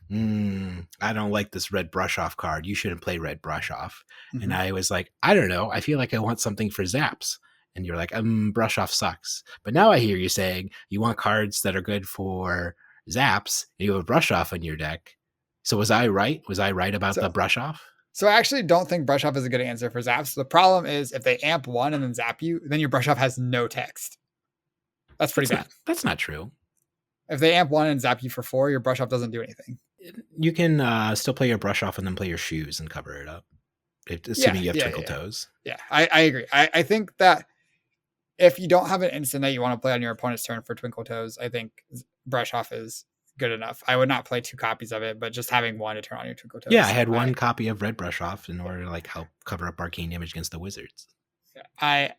I don't like this red Brush Off card. You shouldn't play red Brush Off. Mm-hmm. And I was like, I don't know. I feel like I want something for zaps. And you're like, Brush Off sucks. But now I hear you saying you want cards that are good for zaps, and you have a Brush Off in your deck. So was I right? Was I right about the Brush Off? So I actually don't think Brush Off is a good answer for zaps. The problem is if they amp 1 and then zap you, then your Brush Off has no text. That's pretty bad. That's not true. If they amp 1 and zap you for 4, your Brush Off doesn't do anything. You can still play your Brush Off and then play your shoes and cover it up. Assuming you have Twinkle Toes. Yeah, I agree. I think that if you don't have an instant that you want to play on your opponent's turn for Twinkle Toes, I think Brush Off is good enough. I would not play 2 copies of it, but just having 1 to turn on your Twinkle Toes. Yeah, I had 1 copy of Red Brush Off in order to like help cover up arcane damage against the Wizards. I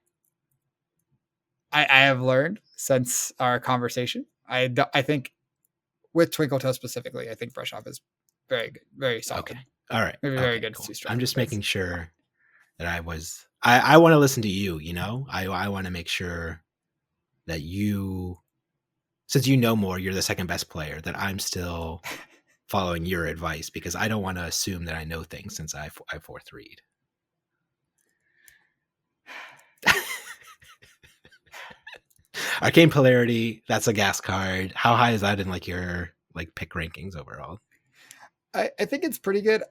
have learned since our conversation. I think with Twinkle Toes specifically, I think Brush Off is very good, very solid. Okay, all right, maybe very good. Cool. I'm just making sure that I want to listen to you. I want to make sure that you, since you know more, you're the second best player, that I'm still following your advice, because I don't want to assume that I know things since I 4th read. Arcane Polarity, that's a gas card. How high is that in like your like pick rankings overall? I think it's pretty good.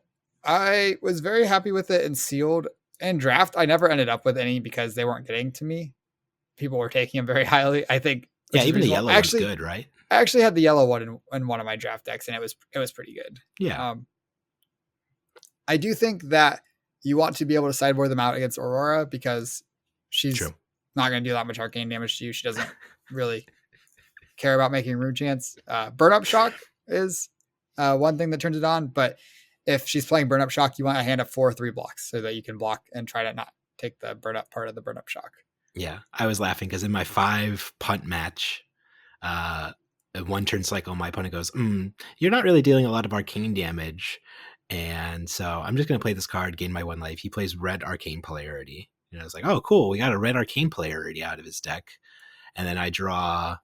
I was very happy with it in sealed and draft. I never ended up with any because they weren't getting to me. People were taking them very highly. I think. Yeah, even the yellow one's good, right? I actually had the yellow one in one of my draft decks, and it was pretty good. Yeah. I do think that you want to be able to sideboard them out against Aurora because she's not going to do that much arcane damage to you. She doesn't really care about making rune chance. Burn Up Shock is one thing that turns it on, but if she's playing Burn Up Shock, you want to hand up 4 3-blocks so that you can block and try to not take the burn up part of the Burn Up Shock. Yeah, I was laughing because in my 5 punt match, 1 turn cycle, my opponent goes, you're not really dealing a lot of arcane damage, and so I'm just going to play this card, gain my 1 life. He plays red Arcane Polarity. And I was like, oh, cool, we got a red Arcane Polarity out of his deck. And then I draw,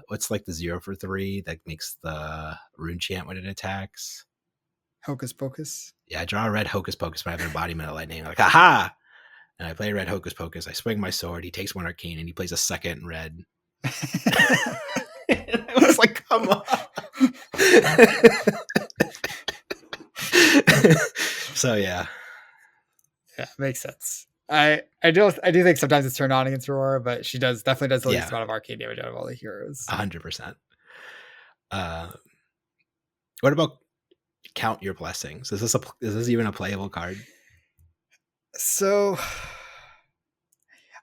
what's like the 0 for 3 that makes the rune chant when it attacks? Hocus Pocus. Yeah, I draw a red Hocus Pocus, but I have an embodiment of lightning. I'm like, aha! And I play red Hocus Pocus. I swing my sword. He takes 1 arcane, and he plays a 2nd red. And I was like, come on. So yeah, makes sense. I do think sometimes it's turned on against Aurora, but she definitely does the least amount of arcane damage out of all the heroes. 100%. What about Count Your Blessings? Is this even a playable card? So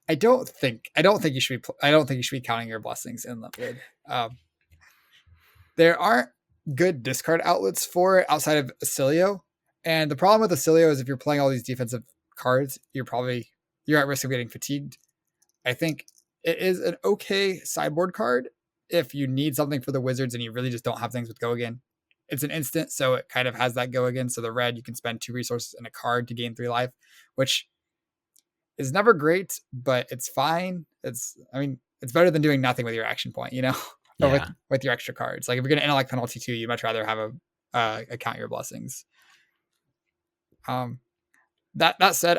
I don't think you should be I don't think you should be counting your blessings in limited. There aren't good discard outlets for it outside of Acilio. And the problem with Acilio is if you're playing all these defensive cards, you're at risk of getting fatigued. I think it is an okay sideboard card if you need something for the Wizards and you really just don't have things with go again. It's an instant, so it kind of has that go again. So the red, you can spend 2 resources and a card to gain 3 life, which is never great, but it's fine. It's better than doing nothing with your action point, or Yeah. with your extra cards. Like if you're going to intellect penalty 2, you'd much rather have a count your blessings. That said,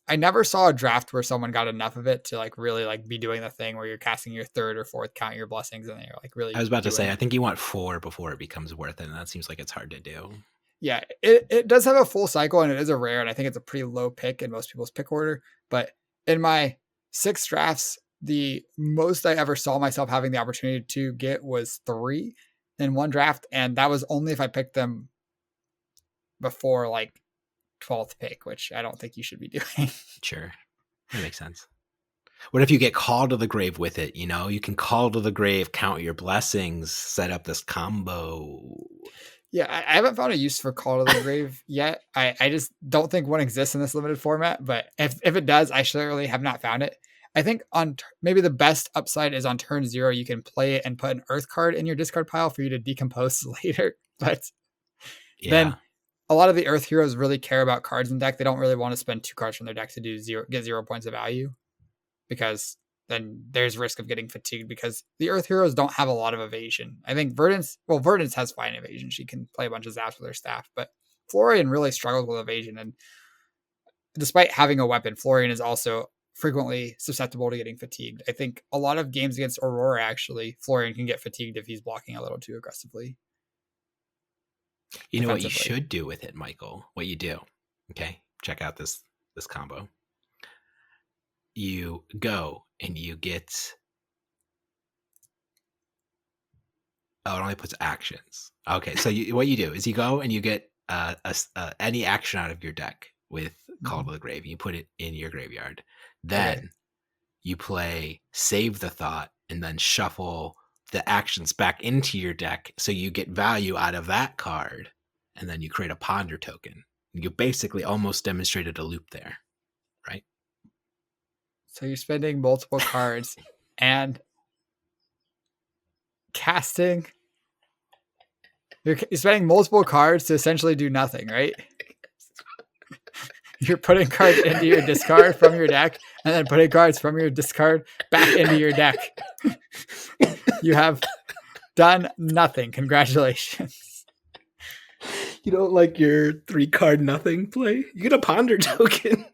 I never saw a draft where someone got enough of it to like really like be doing the thing where you're casting your 3rd or 4th count your blessings and you're like really I was about to doing say, I it. think you want 4 before it becomes worth it, and that seems like it's hard to do. Yeah, it does have a full cycle and it is a rare, and I think it's a pretty low pick in most people's pick order. But in my 6 drafts, the most I ever saw myself having the opportunity to get was 3 in one draft, and that was only if I picked them before like 12th pick, which I don't think you should be doing. Sure. That makes sense. What if you get called to the grave with it? You can call to the grave, count your blessings, set up this combo. Yeah, I haven't found a use for Call to the Grave yet. I just don't think one exists in this limited format, but if it does, I surely have not found it. I think maybe the best upside is on turn 0, you can play it and put an Earth card in your discard pile for you to decompose later. But then a lot of the Earth heroes really care about cards in deck. They don't really want to spend 2 cards from their deck to get 0 points of value, because then there's risk of getting fatigued because the Earth heroes don't have a lot of evasion. I think Verdance has fine evasion. She can play a bunch of zaps with her staff, but Florian really struggles with evasion. And despite having a weapon, Florian is also frequently susceptible to getting fatigued. I think a lot of games against Aurora, actually, Florian can get fatigued if he's blocking a little too aggressively. You know what you should do with it, Michael? What you do, okay? Check out this combo. You go and you get... Oh, it only puts actions. Okay, so what you do is you go and you get any action out of your deck with Call to the Grave. You put it in your graveyard. Then you play Save the Thought and then shuffle the actions back into your deck so you get value out of that card. And then you create a Ponder token. You basically almost demonstrated a loop there, right? So you're spending multiple cards and casting. You're spending multiple cards to essentially do nothing, right? You're putting cards into your discard from your deck and then putting cards from your discard back into your deck. You have done nothing. Congratulations. You don't like your 3-card nothing play? You get a Ponder token.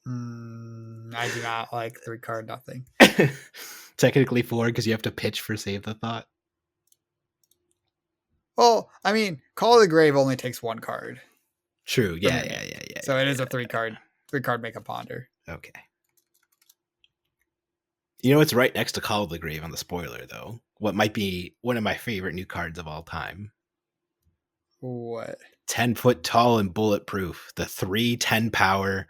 I do not like 3-card nothing. Technically 4 because you have to pitch for Save the Thought. Well, I mean, Call of the Grave only takes 1 card. True. Yeah. So it is a 3-card make a Ponder. Okay. You know, it's right next to Call of the Grave on the spoiler, though. What might be one of my favorite new cards of all time. What? 10 foot tall and bulletproof. The 3/10 power,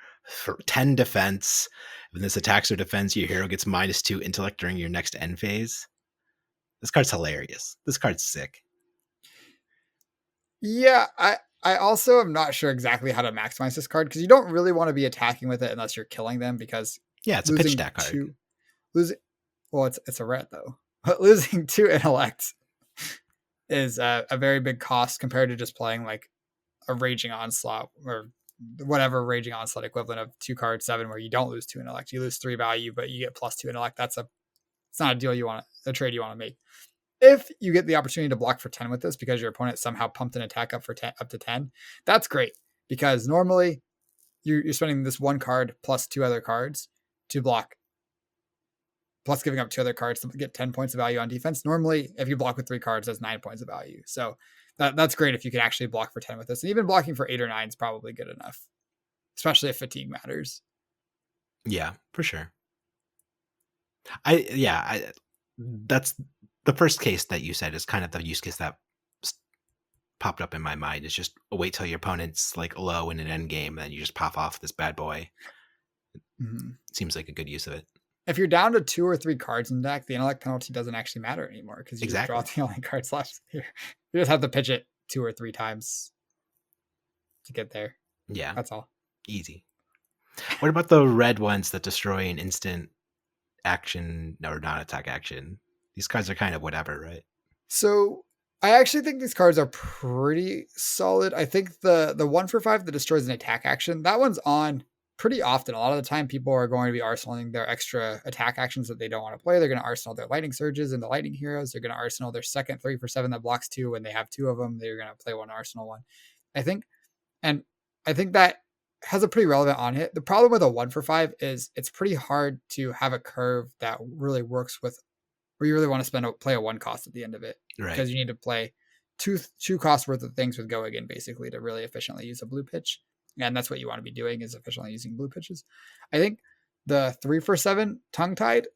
10 defense. When this attacks or defends, your hero gets -2 intellect during your next end phase. This card's hilarious. This card's sick. Yeah, I also am not sure exactly how to maximize this card because you don't really want to be attacking with it unless you're killing them because it's a pitch stack card. It's a red though. But losing 2 intellect is a very big cost compared to just playing like a Raging Onslaught or whatever Raging Onslaught equivalent of 2 card 7 where you don't lose 2 intellect. You lose 3 value, but you get +2 intellect. It's not a deal a trade you want to make. If you get the opportunity to block for 10 with this because your opponent somehow pumped an attack up to 10, that's great because normally you're spending this 1 card plus 2 other cards to block, plus giving up 2 other cards to get 10 points of value on defense. Normally, if you block with 3 cards, that's 9 points of value. So that's great if you can actually block for 10 with this. And even blocking for 8 or 9 is probably good enough, especially if fatigue matters. Yeah, for sure. That's the first case that you said is kind of the use case that popped up in my mind. Is just wait till your opponent's like low in an end game, and then you just pop off this bad boy. Mhm. Seems like a good use of it. If you're down to 2 or 3 cards in deck, the intellect penalty doesn't actually matter anymore because you just draw Exactly. the only cards left. You just have to pitch it 2 or 3 times to get there. Yeah, That's all. easy. What about the red ones that destroy an instant action or non-attack action? These cards are kind of whatever, right? So I actually think these cards are pretty solid. I think the 1 for 5 that destroys an attack action, that one's on pretty often. A lot of the time, people are going to be arsenaling their extra attack actions that they don't want to play. They're going to arsenal their lightning surges and the lightning heroes. They're going to arsenal their second 3 for 7 that blocks 2 when they have 2 of them. They're going to play one arsenal one. I think, and I think that has a pretty relevant on hit. The problem with a 1 for 5 is it's pretty hard to have a curve that really works with where you really want to play a 1 cost at the end of it Right. because you need to play two costs worth of things with go again basically to really efficiently use a blue pitch, and that's what you want to be doing is efficiently using blue pitches. I think the 3 for 7 tongue tied,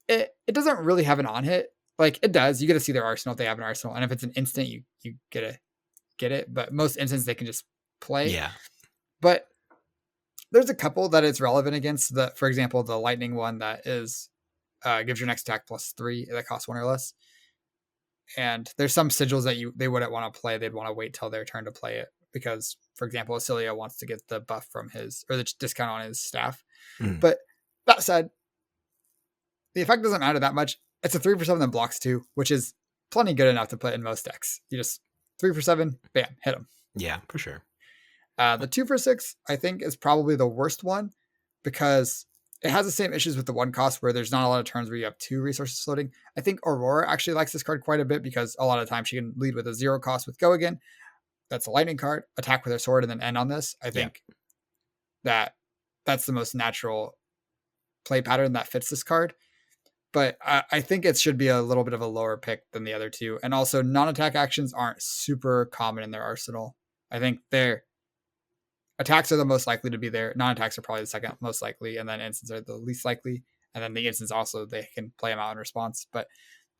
it doesn't really have an on hit. Like it does, you get to see their arsenal if they have an arsenal, and if it's an instant, you get to get it. But most instances they can just play. Yeah. But there's a couple that it's relevant against. The for example, the lightning one that is gives your next attack +3 that costs 1 or less. And there's some sigils that they wouldn't want to play. They'd want to wait till their turn to play it because, for example, Acilio wants to get the buff from his or the discount on his staff. Mm. But that said, the effect doesn't matter that much. It's a 3 for 7 that blocks 2, which is plenty good enough to play in most decks. You just 3 for 7, bam, hit them. Yeah, for sure. The 2 for 6, I think, is probably the worst one because it has the same issues with the 1 cost where there's not a lot of turns where you have 2 resources floating. I think Aurora actually likes this card quite a bit because a lot of the time she can lead with a 0 cost with Go Again. That's a lightning card, attack with her sword, and then end on this. I think that's the most natural play pattern that fits this card. But I think it should be a little bit of a lower pick than the other 2. And also, non-attack actions aren't super common in their arsenal. I think their attacks are the most likely to be there. Non-attacks are probably the second most likely, and then instants are the least likely. And then the instants also, they can play them out in response. But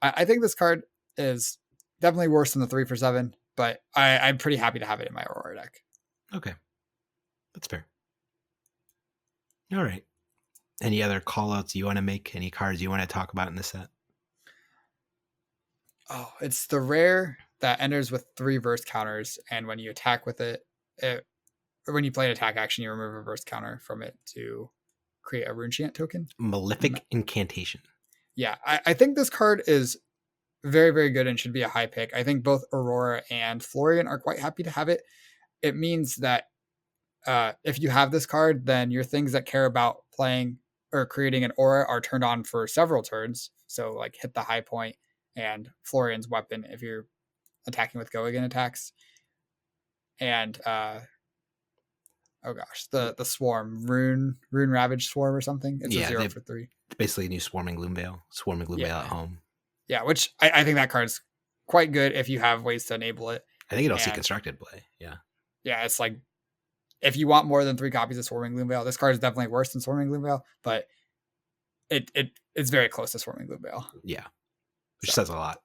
I think this card is definitely worse than the 3 for 7, but I'm pretty happy to have it in my Aurora deck. Okay. That's fair. All right. Any other call outs you want to make? Any cards you want to talk about in the set? Oh, it's the rare that enters with 3 verse counters, and when you attack with it, or when you play an attack action, you remove a reverse counter from it to create a rune chant token. Malefic Incantation. Yeah, I think this card is very, very good and should be a high pick. I think both Aurora and Florian are quite happy to have it. It means that if you have this card, then your things that care about playing or creating an aura are turned on for several turns. So like hit the high point and Florian's weapon if you're attacking with go again attacks. And oh gosh, the swarm, rune ravage swarm or something. It's a 0 for 3. Basically a new swarming Gloomveil at home. Yeah, which I think that card's quite good if you have ways to enable it. I think it'll see constructed play. Yeah. Yeah, it's like if you want more than 3 copies of Swarming Gloomveil, this card is definitely worse than Swarming Gloomveil, but it's very close to Swarming Gloomveil. Yeah, which says a lot.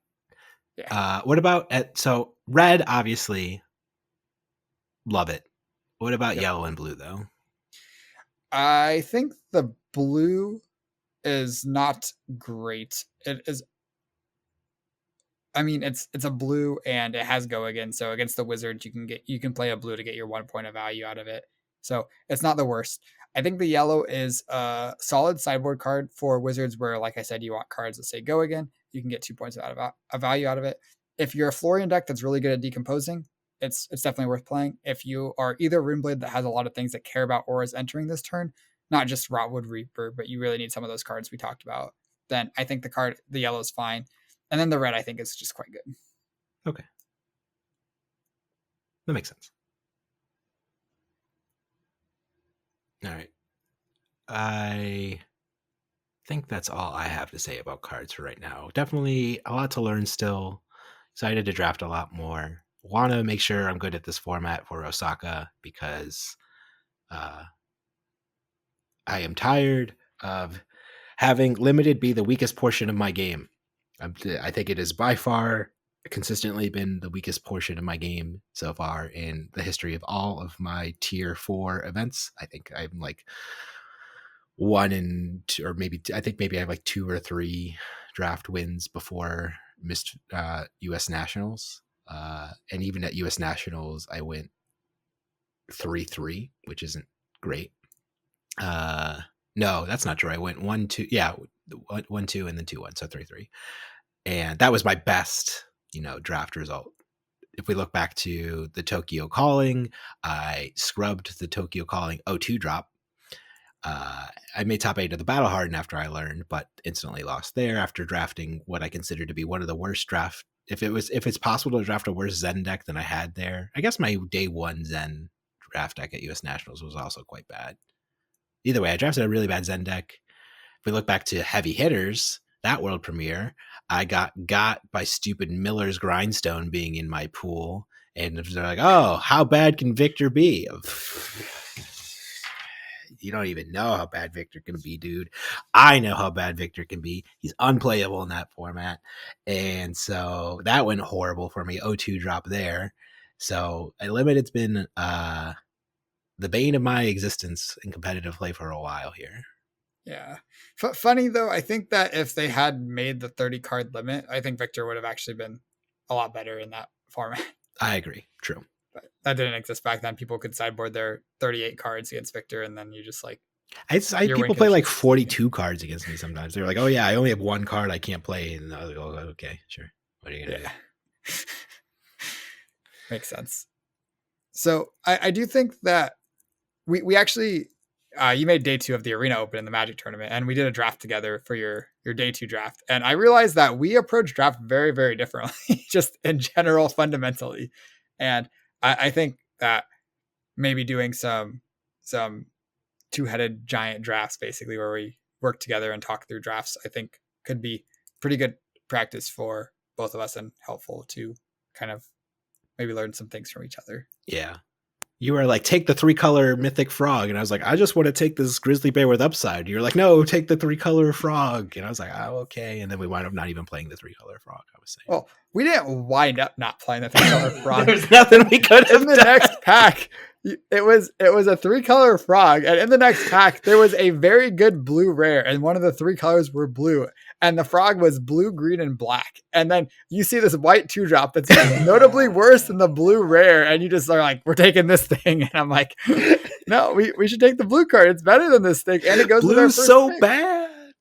Yeah. What about so red? Obviously, love it. What about yellow and blue though? I think the blue is not great. It is. I mean, it's a blue and it has go again. So against the wizards, you can play a blue to get your 1 point of value out of it. So it's not the worst. I think the yellow is a solid sideboard card for wizards where, like I said, you want cards that say go again. You can get 2 points of value out of it. If you're a Florian deck that's really good at decomposing, it's definitely worth playing. If you are either Runeblade that has a lot of things that care about auras entering this turn, not just Rotwood Reaper, but you really need some of those cards we talked about, then I think the yellow is fine. And then the red, I think, is just quite good. Okay. That makes sense. All right. I think that's all I have to say about cards for right now. Definitely a lot to learn still. Excited to draft a lot more. Want to make sure I'm good at this format for Osaka because I am tired of having limited be the weakest portion of my game. I think it has by far consistently been the weakest portion of my game so far in the history of all of my tier 4 events. I think I'm like one and two, or maybe I think maybe I have like 2 or 3 draft wins before missed U.S. Nationals, and even at U.S. Nationals I went 3-3, which isn't great. No, that's not true. I went 1-2, yeah, 1-2 and then 2-1, so 3-3, and that was my best, draft result. If we look back to the Tokyo Calling, I scrubbed the Tokyo Calling 0-2 drop. I made top 8 of the Battle Harden after I learned, but instantly lost there after drafting what I consider to be one of the worst draft. If it's possible to draft a worse Zen deck than I had there, I guess my day one Zen draft deck at US Nationals was also quite bad. Either way, I drafted a really bad Zen deck. If we look back to heavy hitters, that World Premiere, I got by stupid Miller's Grindstone being in my pool. And they're like, oh, how bad can Victor be? You don't even know how bad Victor can be, dude. I know how bad Victor can be. He's unplayable in that format. And so that went horrible for me. 0-2 drop there. So Limited's been the bane of my existence in competitive play for a while here. Yeah. Funny though, I think that if they had made the 30 card limit, I think Victor would have actually been a lot better in that format. I agree. True. But that didn't exist back then. People could sideboard their 38 cards against Victor, and then you just like. People play like 42 cards against me sometimes. They're like, oh yeah, I only have 1 card I can't play. And I was like, oh, okay, sure. What are you going to do? Makes sense. So I do think that we actually, you made day 2 of the Arena Open in the Magic tournament, and we did a draft together for your day 2 draft. And I realized that we approach draft very, very differently, just in general, fundamentally. And I think that maybe doing some 2-headed giant drafts, basically, where we work together and talk through drafts, I think could be pretty good practice for both of us and helpful to kind of maybe learn some things from each other. Yeah. You were like, take the 3-color mythic frog. And I was like, I just want to take this grizzly bear with upside. You're like, no, take the 3-color frog. And I was like, oh, okay. And then we wound up not even playing the 3-color frog, I was saying. Well, we didn't wind up not playing the 3-color frog. There's nothing we could have in the done. Next pack. It was a 3-color frog. And in the next pack, there was a very good blue rare. And one of the 3 colors were blue. And the frog was blue, green, and black. And then you see this white 2-drop that's notably worse than the blue rare. And you just are like, we're taking this thing. And I'm like, no, we should take the blue card. It's better than this thing. And it goes Blue's with our first so pick. bad.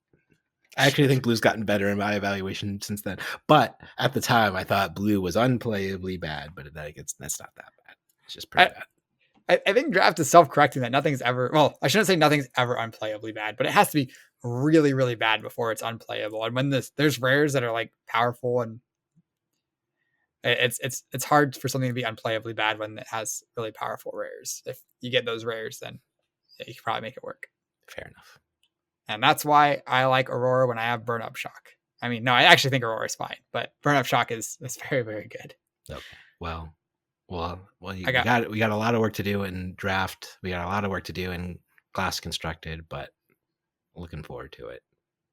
I actually think blue's gotten better in my evaluation since then. But at the time, I thought blue was unplayably bad. But that's not that bad. It's just pretty bad. I think draft is self-correcting that nothing's ever, well, I shouldn't say nothing's ever unplayably bad, but it has to be really, really bad before it's unplayable. And when there's rares that are like powerful, and it's hard for something to be unplayably bad when it has really powerful rares. If you get those rares, then you can probably make it work. Fair enough. And that's why I like Aurora when I have Burn Up Shock. I mean, no, I actually think Aurora is fine, but Burn Up Shock is very, very good. Okay. Well, we got a lot of work to do in draft. We got a lot of work to do in class constructed, but looking forward to it.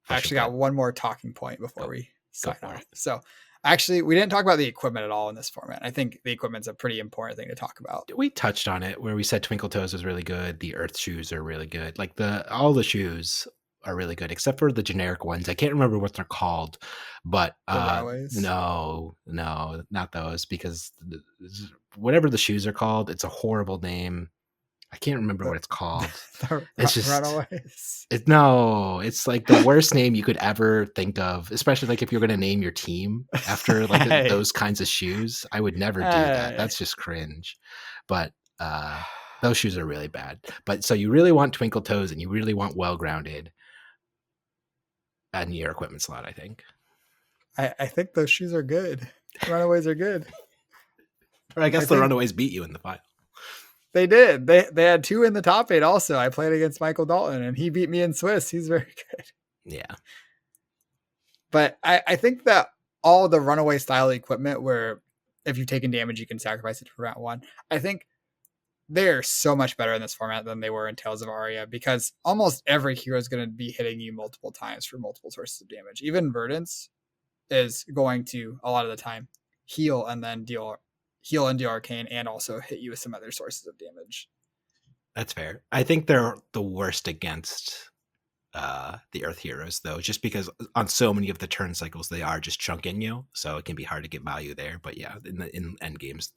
I actually got one more talking point before we sign off. So actually, we didn't talk about the equipment at all in this format. I think the equipment's a pretty important thing to talk about. We touched on it where we said Twinkle Toes was really good. The Earth shoes are really good. Like all the shoes are really good, except for the generic ones. I can't remember what they're called, but no, not those, because whatever the shoes are called, it's a horrible name. I can't remember what it's called. It's just Runaways. It's like the worst name you could ever think of, especially like if you're going to name your team after like those kinds of shoes. I would never do that. That's just cringe. But those shoes are really bad. But so you really want Twinkle Toes and you really want Well Grounded in your equipment slot, I think. I think those shoes are good. Runaways are good. Or I guess the Runaways beat you in the final. They did. They had 2 in the top 8 also. I played against Michael Dalton, and he beat me in Swiss. He's very good. Yeah. But I think that all the Runaway style equipment where if you've taken damage, you can sacrifice it to prevent 1. I think they're so much better in this format than they were in Tales of Aria, because almost every hero is going to be hitting you multiple times for multiple sources of damage. Even Verdance is going to, a lot of the time, heal and deal arcane and also hit you with some other sources of damage. That's fair. I think they're the worst against the Earth Heroes though, just because on so many of the turn cycles they are just chunking you, so it can be hard to get value there. But yeah, in end games,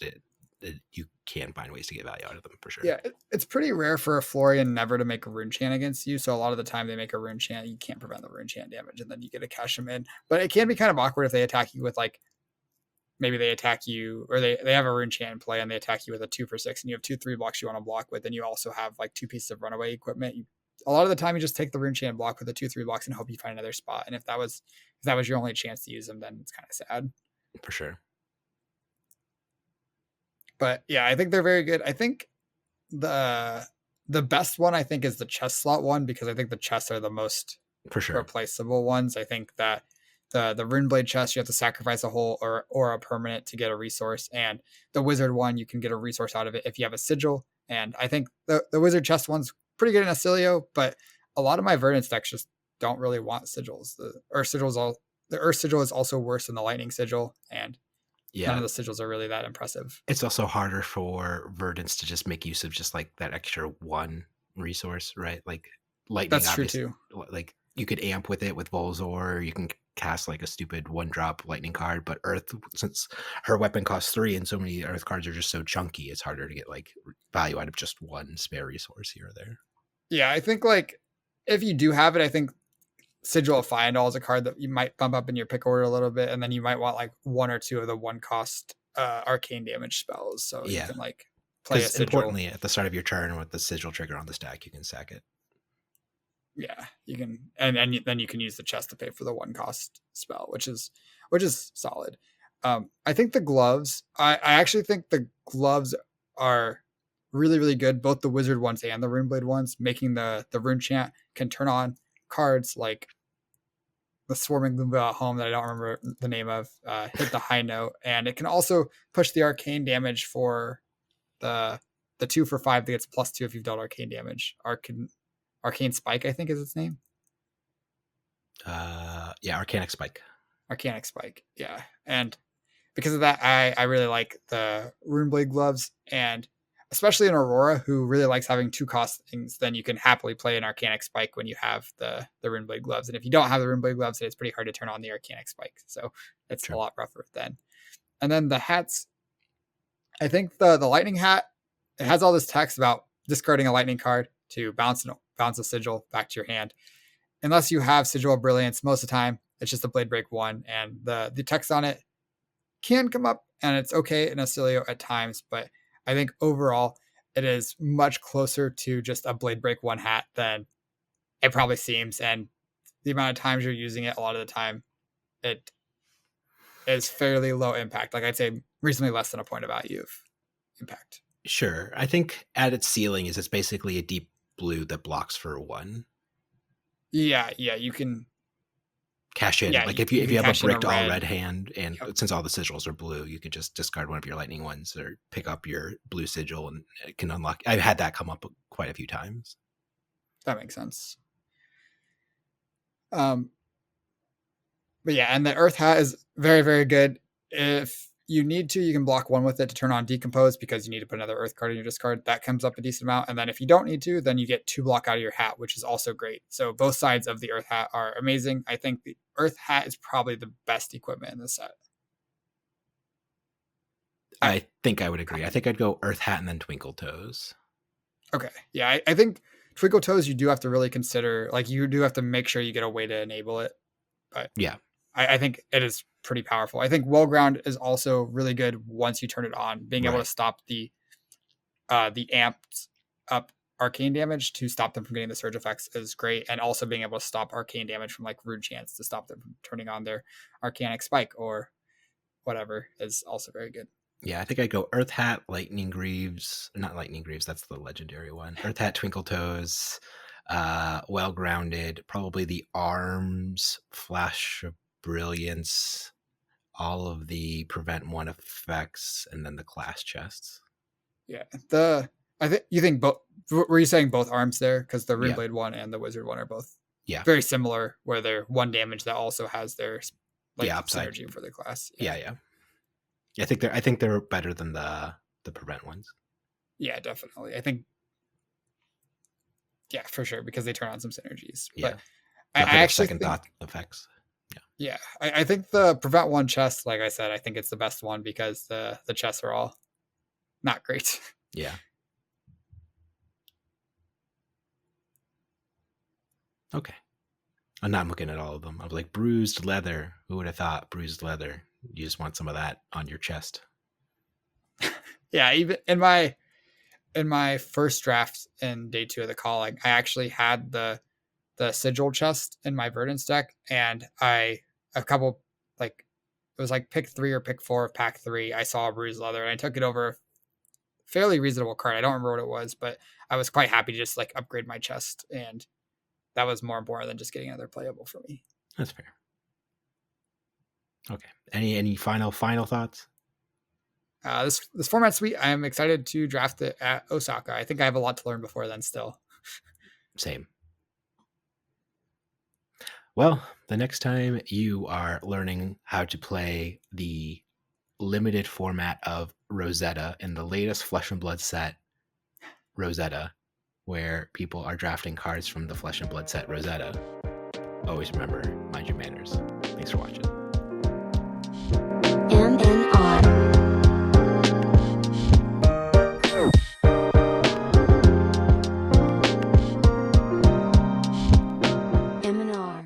you can find ways to get value out of them for sure. Yeah, it's pretty rare for a Florian never to make a rune chant against you. So a lot of the time they make a rune chant, you can't prevent the rune chant damage, and then you get to cash them in. But it can be kind of awkward if they attack you with like maybe they attack you or they have a rune chant in play and they attack you with a 2 for 6 and you have 2/3 blocks you want to block with, and you also have like 2 pieces of runaway equipment. A lot of the time you just take the rune chant block with the 2/3 blocks and hope you find another spot. And if that was your only chance to use them, then it's kind of sad. For sure. But yeah, I think they're very good. I think the best one I think is the chest slot one, because I think the chests are the most For sure. replaceable ones. I think that the rune blade chest you have to sacrifice a whole or a permanent to get a resource, and the wizard one you can get a resource out of it if you have a sigil. And I think the wizard chest one's pretty good in Acilio, but a lot of my Verdance decks just don't really want sigils. The Earth sigil is also worse than the lightning sigil, and none of the sigils are really that impressive. It's also harder for Verdance to just make use of just like that extra one resource, right? Like lightning. That's true too. Like you could amp with it with Volzor, you can cast like a stupid 1-drop lightning card, but Earth, since her weapon costs 3 and so many Earth cards are just so chunky, it's harder to get like value out of just one spare resource here or there. Yeah, I think like if you do have it, I think Sigil of Fyendal is a card that you might bump up in your pick order a little bit, and then you might want like 1 or 2 of the 1-cost arcane damage spells. So you can like play a Sigil. Importantly, at the start of your turn with the Sigil trigger on the stack, you can sack it. Yeah, you can, and then you can use the chest to pay for the 1-cost spell, which is solid. I think the gloves. I actually think the gloves are really, really good. Both the wizard ones and the runeblade ones, making the rune chant can turn on cards like the Swarming Loomba at home that I don't remember the name of, hit the high note, and it can also push the arcane damage for the 2 for 5 that gets +2 if you've dealt arcane damage. Arcane Spike, I think is its name. Yeah, Arcanic Spike. Arcanic Spike, yeah. And because of that, I really like the Runeblade gloves, and especially in Aurora, who really likes having 2-cost things, then you can happily play an Arcanic Spike when you have the Runeblade gloves. And if you don't have the Runeblade gloves, it's pretty hard to turn on the Arcanic Spike. So it's a lot rougher then. And then the hats, I think the Lightning hat, it has all this text about discarding a lightning card to bounce a sigil back to your hand. Unless you have Sigil of Brilliance, most of the time it's just a Blade Break 1, and the text on it can come up, and it's okay in Acilio at times, but I think overall it is much closer to just a Blade Break 1 hat than it probably seems, and the amount of times you're using it, a lot of the time it is fairly low impact. Like I'd say reasonably less than a point of value of impact. Sure. I think at its ceiling is it's basically a deep blue that blocks for 1. Yeah, you can cash in. Yeah, like if you have a bricked all red hand, and Yep. since all the sigils are blue, you could just discard one of your lightning ones or pick up your blue sigil, and it can unlock. I've had that come up quite a few times. That makes sense. But yeah, and the Earth hat is very, very good. If you need to, you can block 1 with it to turn on Decompose because you need to put another Earth card in your discard. That comes up a decent amount. And then if you don't need to, then you get 2 block out of your hat, which is also great. So both sides of the Earth hat are amazing. I think the Earth hat is probably the best equipment in this set. I think I would agree. I think I'd go Earth hat and then Twinkle Toes. Okay. Yeah, I think Twinkle Toes you do have to really consider. Like you do have to make sure you get a way to enable it. But yeah, I think it is pretty powerful. I think Wellground is also really good once you turn it on. Being able to stop the amped up arcane damage to stop them from getting the surge effects is great, and also being able to stop arcane damage from like Rune Chants to stop them from turning on their Arcanic Spike or whatever is also very good. Yeah, I think I'd go Earth Hat, Lightning Greaves. Not Lightning Greaves, that's the legendary one. Earth Hat, Twinkle Toes, Well Grounded, probably the Arms, Flash of Brilliance, all of the Prevent 1 effects, and then the class chests. Yeah, I think you think both. Were you saying both arms there? Because the Runeblade 1 and the Wizard 1 are both very similar, where they're 1 damage that also has their synergy for the class. Yeah. I think they're better than the Prevent ones. Yeah, definitely. I think Yeah, for sure, because they turn on some synergies. Yeah. But The I bit of actually second think, thought effects. Yeah. yeah, I think the prevent one chest, like I said, I think it's the best one because the chests are all not great. Yeah. Okay. I'm not looking at all of them. I'm like, bruised leather. Who would have thought bruised leather? You just want some of that on your chest. Yeah, even in my first draft in day 2 of the calling, I actually had the sigil chest in my Verdance deck, and a couple, like, it was like pick 3 or pick 4 of pack 3. I saw a bruised leather, and I took it over a fairly reasonable card. I don't remember what it was, but I was quite happy to just like upgrade my chest, and that was more important than just getting another playable for me. That's fair. Okay. Any final thoughts? This format's sweet. I'm excited to draft it at Osaka. I think I have a lot to learn before then still. Same. Well, the next time you are learning how to play the limited format of Rosetta in the latest Flesh and Blood set, Rosetta, where people are drafting cards from the Flesh and Blood set Rosetta, always remember, mind your manners. Thanks for watching.